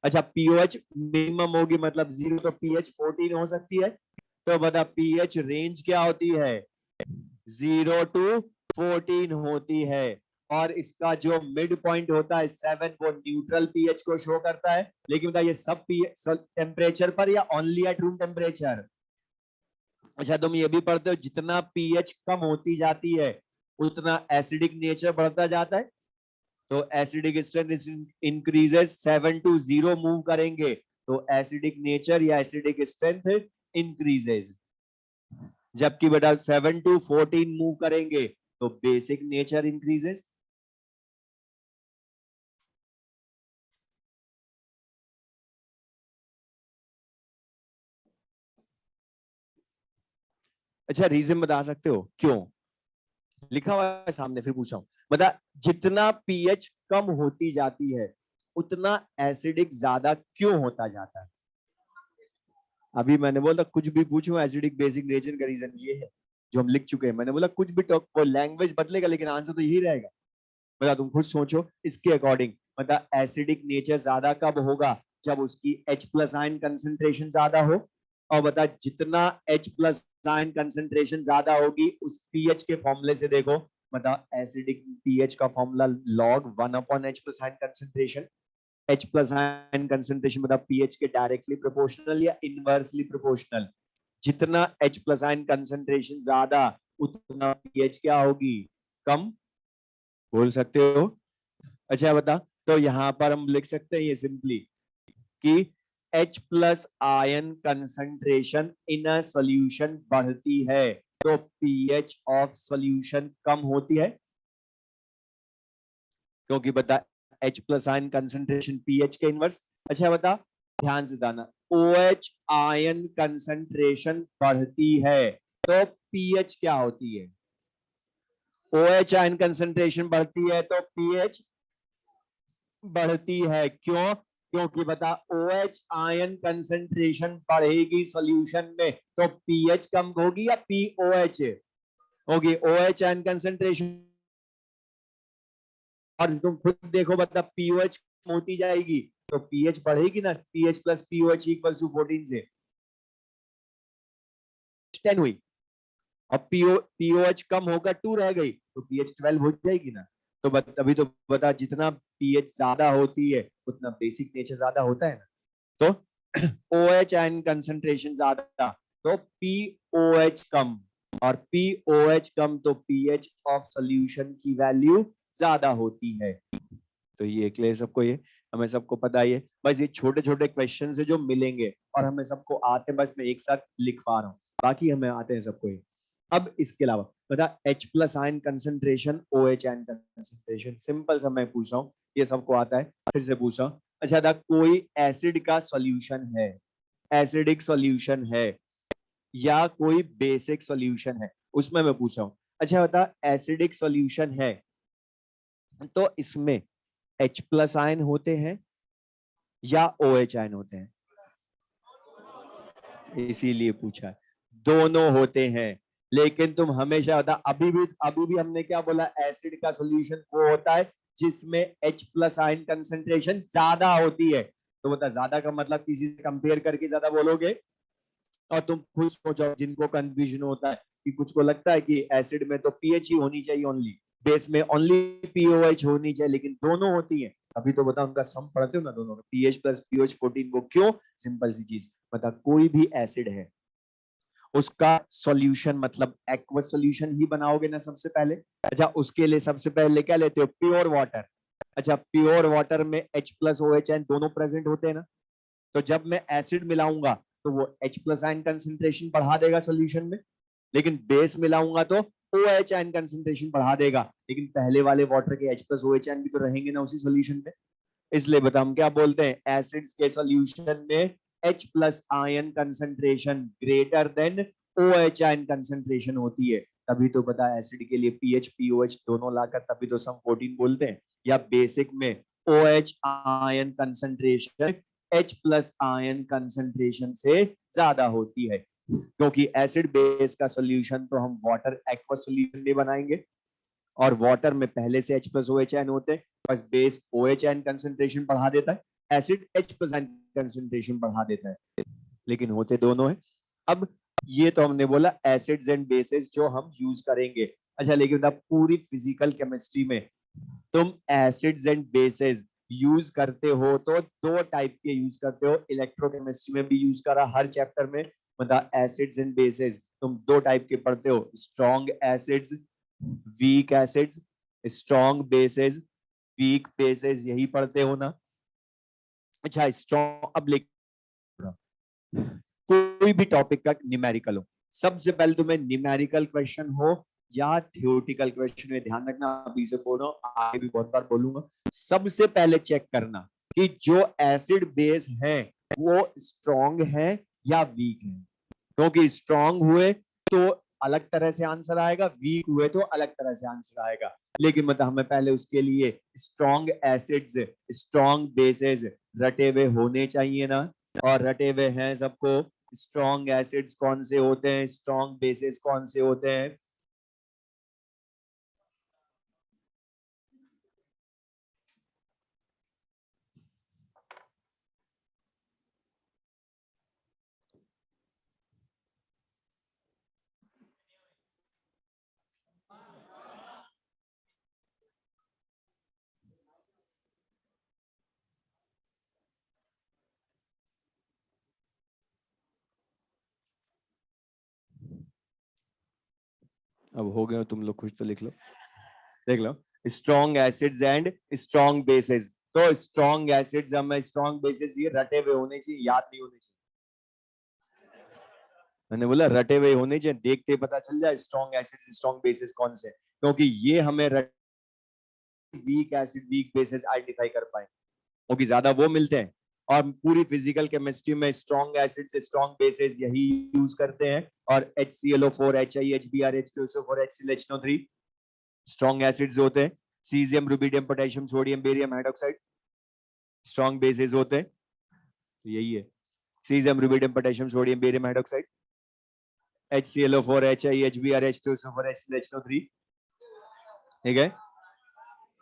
अच्छा पीओएच मिनिमम होगी मतलब 0 तो पीएच 14 हो सकती है, तो बता पीएच रेंज क्या होती है 0 to 14 होती है, और इसका जो मिड पॉइंट होता है 7 वो न्यूट्रल पीएच को शो करता है। लेकिन बता ये सब टेम्परेचर पर या ओनली एट रूम टेम्परेचर। अच्छा तुम ये भी पढ़ते हो जितना पीएच कम होती जाती है उतना एसिडिक नेचर बढ़ता जाता है, तो acidic strength increases 7 to 0 move करेंगे तो एसिडिक नेचर या एसिडिक स्ट्रेंथ इंक्रीजेस, जबकि बेटा 7 to 14 मूव करेंगे तो बेसिक नेचर इंक्रीजेस। अच्छा रीजन बता सकते हो क्यों, लिखा हुआ है सामने फिर पूछा हूं, बता जितना पीएच कम होती जाती है उतना एसिडिक ज्यादा क्यों होता जाता है। अभी मैंने बोला कुछ भी पूछूं एसिडिक बेसिक नेचर का रीजन ये है जो हम लिख चुके हैं, मैंने बोला कुछ भी टॉक वो लैंग्वेज बदलेगा लेकिन आंसर तो यही रहेगा। बता तुम खुद सोचो इसके अकॉर्डिंग, मतलब एसिडिक नेचर ज्यादा कब होगा, जब उसकी H प्लस आयन कंसेंट्रेशन ज्यादा हो, और बता जितना H प्लस आयन कंसेंट्रेशन ज्यादा होगी उस पीएच के फॉर्मूले से देखो, मतलब एसिडिक पीएच का formula log 1/H plus ion concentration, H plus ion concentration मतलब पीएच के डायरेक्टली प्रोपोर्शनल या इनवर्सली प्रोपोर्शनल, जितना H प्लस आयन कंसंट्रेशन ज्यादा उतना पीएच क्या होगी, कम। बोल सकते हो। अच्छा बता, तो यहां पर हम लिख सकते हैं ये सिंपली कि H plus ion concentration in a solution बढ़ती है तो पीएच ऑफ सोल्यूशन कम होती है, क्योंकि बता H plus ion concentration pH के इनवर्स। अच्छा बता, ध्यान से दाना, OH आयन कंसंट्रेशन बढ़ती है तो पीएच क्या होती है, OH आयन कंसंट्रेशन बढ़ती है तो पीएच बढ़ती है। क्यों? क्योंकि बता OH आयन कंसंट्रेशन बढ़ेगी सॉल्यूशन में तो पीएच कम होगी या पीओएच होगी, OH आयन कंसंट्रेशन। और तुम खुद देखो बता, पीओएच कम होती जाएगी तो पीएच बढ़ेगी ना, pH plus pOH equal to 14 से 10 हुई, और पीओएच कम होकर 2 रह गई तो पीएच 12 हो जाएगी ना। तो अभी तो बता, जितना पीएच ज्यादा होती है उतना बेसिक नेचर ज्यादा होता है ना। तो OH आयन कंसंट्रेशन ज्यादा तो पीओएच कम, और पीओएच कम तो पीएच ऑफ सॉल्यूशन की वैल्यू ज्यादा होती है। तो ये क्लियर सबको, ये हमें सबको पता ही है। बस ये छोटे छोटे क्वेश्चन है जो मिलेंगे और हमें सबको आते हैं, बस मैं एक साथ लिख पा रहा हूँ, बाकी हमें आते हैं सबको ये। अब इसके अलावा बता, H plus ion concentration, OH ion concentration, simple सा मैं पूछ रहा हूँ, ये सबको आता है, फिर से पूछ रहा हूँ। अच्छा था, कोई एसिड का सॉल्यूशन है, एसिडिक सॉल्यूशन है, या कोई बेसिक सॉल्यूशन है, उसमें मैं पूछ रहा हूँ। अच्छा बता, एसिडिक सॉल्यूशन है तो इसमें H प्लस आयन होते हैं या OH आयन होते हैं, इसीलिए पूछा है। दोनों होते हैं, लेकिन तुम हमेशा बता, अभी भी हमने क्या बोला, एसिड का सॉल्यूशन वो होता है जिसमें H प्लस आयन कंसंट्रेशन ज्यादा होती है। तो बता, ज्यादा का मतलब किसी से कंपेयर करके ज्यादा बोलोगे। और तुम खुद सोचो, जिनको कंफ्यूजन होता है कि कुछ को लगता है कि एसिड में तो पीएच ही होनी चाहिए ओनली, बेस में ओनली पीओएच होनी चाहिए, लेकिन दोनों होती है। अभी तो बता, उनका सम पढ़ते हो ना दोनों का, पीएच प्लस पीओएच 14, वो क्यों? सिंपल सी चीज बता, कोई भी एसिड है उसका सॉल्यूशन मतलब एक्वस सॉल्यूशन ही बनाओगे ना सबसे पहले। अच्छा, उसके लिए सबसे पहले क्या लेते हो, प्योर वाटर। अच्छा, प्योर वाटर में H प्लस OH आयन दोनों प्रेजेंट होते हैं ना। तो जब मैं एसिड मिलाऊंगा तो वो H प्लस आयन कंसंट्रेशन बढ़ा देगा सोल्यूशन में, लेकिन बेस मिलाऊंगा तो OH आयन कंसंट्रेशन बढ़ा देगा, लेकिन पहले वाले वाटर के H प्लस OH आयन भी तो रहेंगे ना उसी सोल्यूशन में। इसलिए बता, हम क्या बोलते हैं, एसिड्स के सॉल्यूशन में H plus ion concentration greater than OH ion concentration होती है। तभी तो बता, एसिड के लिए पीएच पीओएच दोनों लाकर तभी तो सम 14 बोलते हैं। या बेसिक में OH ion concentration H plus ion concentration से ज्यादा होती है, क्योंकि एसिड बेस का सॉल्यूशन तो हम वाटर एक्वा सॉल्यूशन में बनाएंगे, और वाटर में पहले से H प्लस OH आयन होते हैं, बस बेस OH आयन कंसंट्रेशन बढ़ा देता है, acid H plus ion concentration बढ़ा देता है, लेकिन होते दोनों है। अब ये तो हमने बोला एसिड्स एंड बेसिस जो हम यूज करेंगे। अच्छा, लेकिन अब पूरी फिजिकल केमिस्ट्री में तुम एसिड्स एंड बेसिस यूज करते हो तो दो टाइप के यूज करते हो, इलेक्ट्रोकेमिस्ट्री में भी यूज करा हर चैप्टर में। मतलब एसिड्स एंड बेसिस तुम दो टाइप के पढ़ते हो, strong acids, weak acids, strong bases, weak bases, यही पढ़ते हो ना। अच्छा, स्ट्रॉन्ग, अब लिख, कोई भी टॉपिक का न्यूमेरिकल हो, सबसे पहले तुम्हें न्यूमेरिकल क्वेश्चन हो या थियोरेटिकल क्वेश्चन में, ध्यान रखना, अभी से बोल रहा हूं, आगे भी बहुत बार बोलूंगा, सबसे पहले चेक करना कि जो एसिड बेस है वो स्ट्रॉन्ग है या वीक है। क्योंकि स्ट्रॉन्ग हुए तो अलग तरह से आंसर आएगा, वीक हुए तो अलग तरह से आंसर आएगा। लेकिन मतलब हमें पहले उसके लिए स्ट्रॉन्ग एसिड्स, स्ट्रॉन्ग बेसेस रटे हुए होने चाहिए ना, और रटे हुए हैं सबको। स्ट्रॉन्ग एसिड्स कौन से होते हैं, स्ट्रॉन्ग बेसेस कौन से होते हैं? अब हो गए हो तुम लोग, कुछ तो लिख लो, देख लो। Strong acids and strong bases. तो स्ट्रॉन्ग एसिड्स हमें स्ट्रॉन्ग बेसिस ये रटे हुए होने चाहिए, याद नहीं होने चाहिए। मैंने बोला रटे हुए होने चाहिए, देखते ही पता चल जाए स्ट्रॉन्ग एसिड्स स्ट्रॉन्ग बेसिस कौन से, क्योंकि ये हमें weak acid weak basis identify कर पाए, क्योंकि ज्यादा वो मिलते हैं। और पूरी फिजिकल केमिस्ट्री में स्ट्रॉन्ग एसिड से स्ट्रॉन्ग बेसिस यही यूज करते हैं। और HClO4 HiHbr H2SO4 HClHNO3 strong acids होते हैं। Caesium rubidium potassium sodium barium hydroxide strong bases होते हैं। तो यही है, caesium rubidium potassium sodium barium hydroxide, HClO4 HiHbr H2SO4 HClHNO3। ठीक है,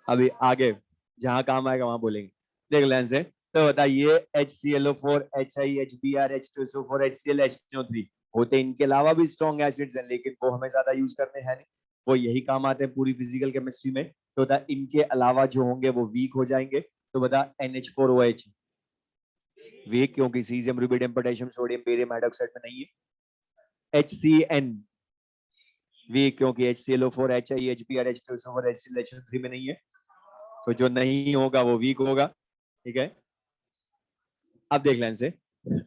अभी आगे जहां काम आएगा वहां बोलेंगे। देख लें से, तो बताइए HClO4 HiHbr H2SO4 HClHNO3 होते इनके अलावा भी स्ट्रॉन्ग एसिड्स हैं, लेकिन वो हमें ज्यादा यूज करने हैं नहीं, वो यही काम आते हैं पूरी फिजिकल केमिस्ट्री में। तो बता इनके अलावा जो होंगे वो वीक हो जाएंगे। तो बता NH4OH वीक, क्योंकि caesium rubidium potassium sodium barium hydroxide में नहीं है। HCN वीक, क्योंकि HClO4 HiHbr H2SO4 HClHNO3 में नहीं है। तो जो नहीं होगा वो वीक होगा। ठीक है, अब देख लें से।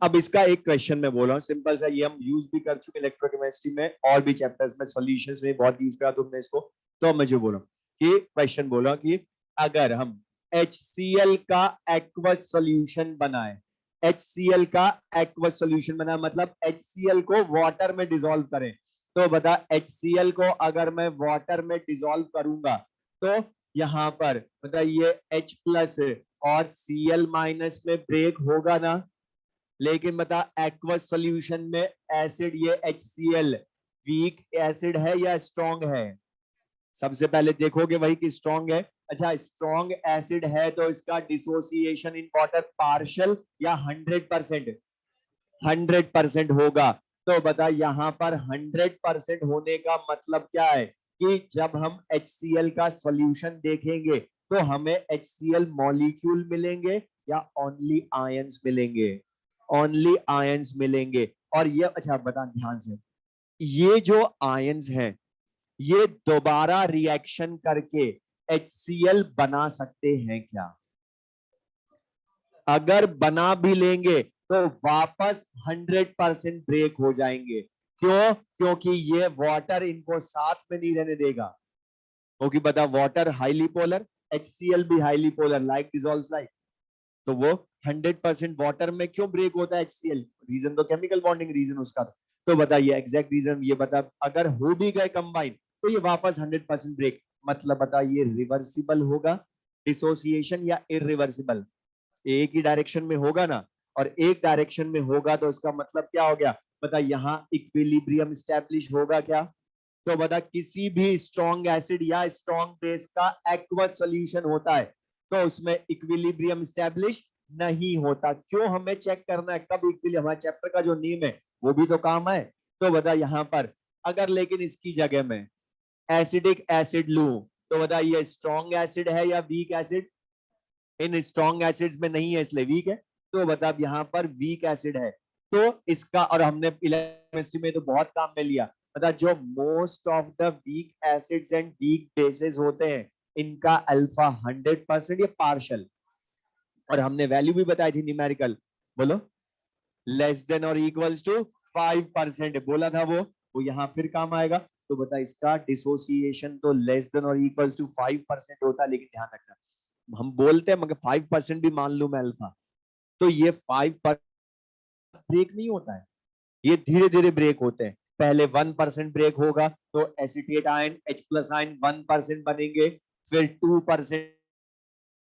अब इसका एक क्वेश्चन मैं बोल रहा हूँ सिंपल सा, ये हम यूज भी कर चुके इलेक्ट्रोकेमिस्ट्री में और भी चैप्टर्स में, सॉल्यूशंस में बहुत यूज करा तुमने इसको। तो मैं जो बोल रहा हूँ कि क्वेश्चन बोला कि अगर हम HCl का एक्वस सॉल्यूशन बनाए, HCl का एक्वस सॉल्यूशन बनाए मतलब HCl को वाटर में डिसॉल्व करें। तो बता HCl को अगर मैं वाटर में डिसॉल्व करूंगा तो यहां पर बता ये H प्लस और Cl माइनस में ब्रेक होगा ना। लेकिन बता एक्वस सॉल्यूशन में एसिड ये HCl वीक एसिड है या स्ट्रॉन्ग है? सबसे पहले देखोगे वही कि स्ट्रॉन्ग है। अच्छा, स्ट्रॉन्ग एसिड है तो इसका डिसोसिएशन इन वाटर पार्शियल या 100%? 100% होगा। तो बता यहां पर 100% होने का मतलब क्या है कि जब हम HCl का सॉल्यूशन देखेंगे तो हमें HCl मॉलिक्यूल मिलेंगे या ओनली आयंस मिलेंगे? ओनली आयंस मिलेंगे। और ये अच्छा बता ध्यान से, ये जो आयंस हैं ये दोबारा रिएक्शन करके HCl बना सकते हैं क्या? अगर बना भी लेंगे तो वापस 100% ब्रेक हो जाएंगे। क्यों? क्योंकि ये वाटर इनको साथ में नहीं रहने देगा। क्योंकि बता वाटर हाईली पोलर, HCl भी highly polar, like dissolves like. तो वो 100% वाटर में क्यों ब्रेक होता है HCl? रीजन तो केमिकल बॉन्डिंग रीजन उसका। तो बताइए एग्जैक्ट रीजन ये बता, अगर हो भी गए कंबाइन तो ये वापस 100% ब्रेक, मतलब बता ये रिवर्सिबल होगा डिसोसिएशन या इरिवर्सिबल? एक ही डायरेक्शन में होगा ना, और एक डायरेक्शन में होगा तो इसका मतलब क्या हो गया? बता यहाँ इक्विलिब्रियम स्टैब्लिश होगा क्या? तो बता किसी भी स्ट्रॉन्ग एसिड या स्ट्रॉन्ग बेस का एक्वस सॉल्यूशन होता है तो उसमें इक्विलिब्रियम स्टैब्लिश नहीं होता। क्यों हमें चेक करना है कब इक्विलिब्रियम? हमारे चैप्टर का जो नेम है वो भी तो काम है। तो बता यहाँ पर अगर लेकिन इसकी जगह में एसिडिक एसिड लूं तो बता ये स्ट्रॉन्ग एसिड है या वीक एसिड? इन स्ट्रॉन्ग एसिड्स में नहीं है इसलिए वीक है। तो बता अब यहाँ पर वीक एसिड है तो इसका, और हमने केमिस्ट्री में तो बहुत काम में लिया, बता जो most of the weak acids and weak bases होते हैं इनका अल्फा 100% या पार्शल, और हमने वैल्यू भी बताई थी न्यूमेरिकल, बोलो लेस देन और इक्वल्स टू 5% बोला था वो यहाँ फिर काम आएगा। तो बता इसका डिसोसिएशन तो लेस देन और इक्वल्स टू 5% होता है, लेकिन ध्यान रखना हम बोलते हैं मगर 5% भी मान लू मैं अल्फा, तो ये 5% ब्रेक नहीं होता है, ये धीरे धीरे ब्रेक होते हैं। पहले 1% ब्रेक होगा तो acetate ion H plus ion 1% बनेंगे, फिर 2%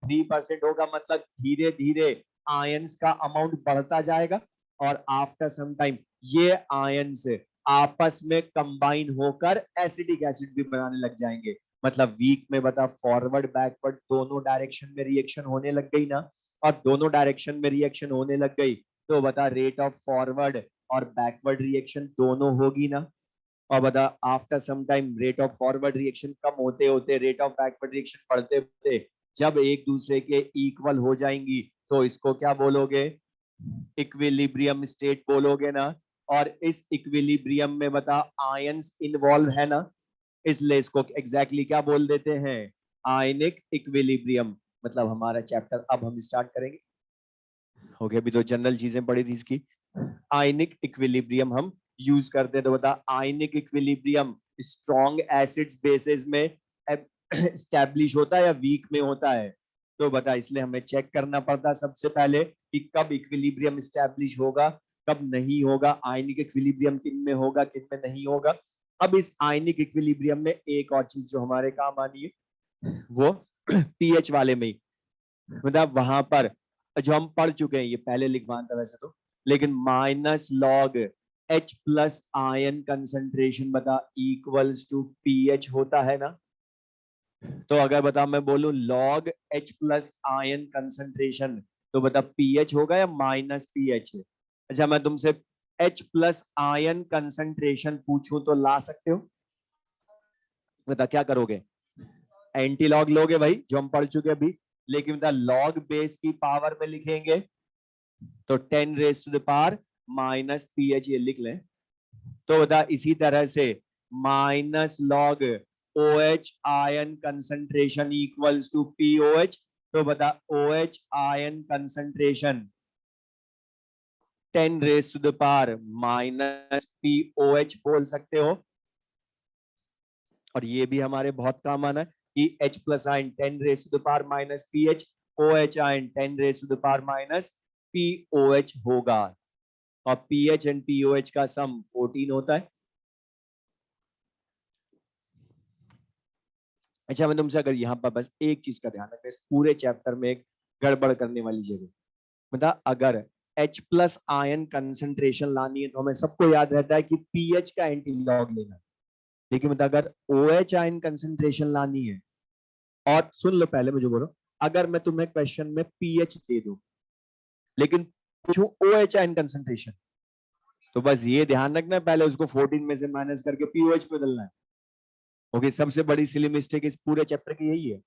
3% होगा, मतलब धीरे धीरे आयंस का अमाउंट बढ़ता जाएगा। और आफ्टर सम टाइम ये आयंस आपस में कंबाइन होकर एसिडिक एसिड भी बनाने लग जाएंगे। मतलब वीक में बता फॉरवर्ड बैकवर्ड दोनों डायरेक्शन में रिएक्शन होने लग गई ना, और दोनों डायरेक्शन में रिएक्शन होने लग गई तो बता रेट ऑफ फॉरवर्ड और बैकवर्ड रिएक्शन दोनों होगी ना। और बता after some time rate of forward reaction कम होते होते रेट ऑफ बैकवर्ड रिएक्शन बढ़ते होते जब एक दूसरे के इक्वल हो जाएंगी तो इसको क्या बोलोगे? इक्विलिब्रियम स्टेट बोलोगे ना। और इस इक्विलिब्रियम में बता आयंस इन्वॉल्व है ना, इसलिए इसको एग्जैक्टली क्या बोल देते हैं, आयनिक इक्विलिब्रियम। मतलब हमारा चैप्टर अब हम स्टार्ट करेंगे। हो गया, अभी तो जनरल चीजें पढ़ी थी इसकी। आयनिक इक्विलिब्रियम हम यूज करते हैं। तो बता, ionic equilibrium strong acids bases में एस्टैब्लिश होता है या वीक में होता है? तो बता, इसलिए हमें चेक करना पड़ता है सबसे पहले कि कब इक्विलिब्रियम एस्टैब्लिश होगा, कब नहीं होगा, आयनिक इक्विलिब्रियम किन में होगा किन में नहीं होगा। अब इस आयनिक इक्विलिब्रियम में एक और चीज जो हमारे काम आनी है वो पीएच वाले में ही, मतलब वहां पर जो हम पढ़ चुके हैं, ये पहले लिखवाना था वैसे तो, लेकिन minus log H plus ion concentration बता इक्वल्स टू पीएच होता है ना। तो अगर बता मैं बोलूं log H plus ion concentration, तो बता पीएच होगा या माइनस पीएच? अच्छा, मैं तुमसे H प्लस आयन कंसेंट्रेशन पूछूं तो ला सकते हो? बता क्या करोगे? एंटी लॉग लोगे भाई, जो हम पढ़ चुके अभी। लेकिन बता लॉग बेस की पावर में लिखेंगे तो 10 raise to the power minus pH, ये लिख लें। तो बता इसी तरह से minus log OH ion concentration equals to POH। तो बता OH ion concentration 10 raise to the power minus POH बोल सकते हो। और ये भी हमारे बहुत काम आना है कि H plus ion 10 raise to the power minus PH, OH ion 10 raise to the power minus POH होगा। और पीएच एंड पीओएच का सम 14 होता है। अच्छा, मैं तुमसे अगर यहाँ पर बस एक चीज का ध्यान रखना, इस पूरे चैप्टर में एक गड़बड़ करने वाली जगह, मतलब अगर H प्लस आयन कंसेंट्रेशन लानी है तो हमें सबको याद रहता है कि पीएच का एंटी लॉग लेना है। लेकिन मतलब अगर OH आयन कंसेंट्रेशन लानी है, और सुन लो पहले मैं जो बोल रहा हूँ, अगर मैं तुम्हें क्वेश्चन में पीएच दे दूं लेकिन पूछूं OH आयन कंसेंट्रेशन, तो बस ये ध्यान रखना पहले उसको 14 में से माइनस करके पीओएच पे बदलना है। ओके, सबसे बड़ी सिली मिस्टेक इस पूरे चैप्टर की यही है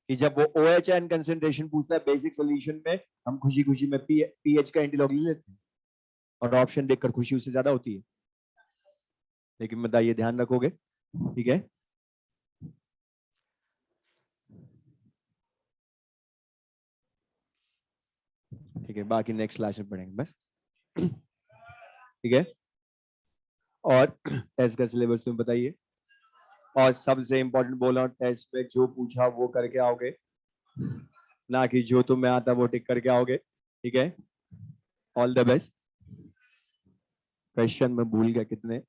कि जब वो OH एंड कंसेंट्रेशन पूछता है बेसिक सॉल्यूशन में, हम खुशी खुशी में पीएच का एंटीलॉग ले लेते हैं और ऑप्शन देखकर खुशी उससे ज्यादा होती है। लेकिन बता ये ध्यान रखोगे, ठीक है? ठीक है, बाकी नेक्स्ट क्लास में पढ़ेंगे बस। ठीक है, और टेस्ट का सिलेबस तुम्हें बताइए, और सबसे इंपॉर्टेंट बोला, टेस्ट में जो पूछा वो करके आओगे, ना कि जो तुम्हें आता वो टिक करके आओगे। ठीक है, ऑल द बेस्ट। क्वेश्चन में भूल गया कितने।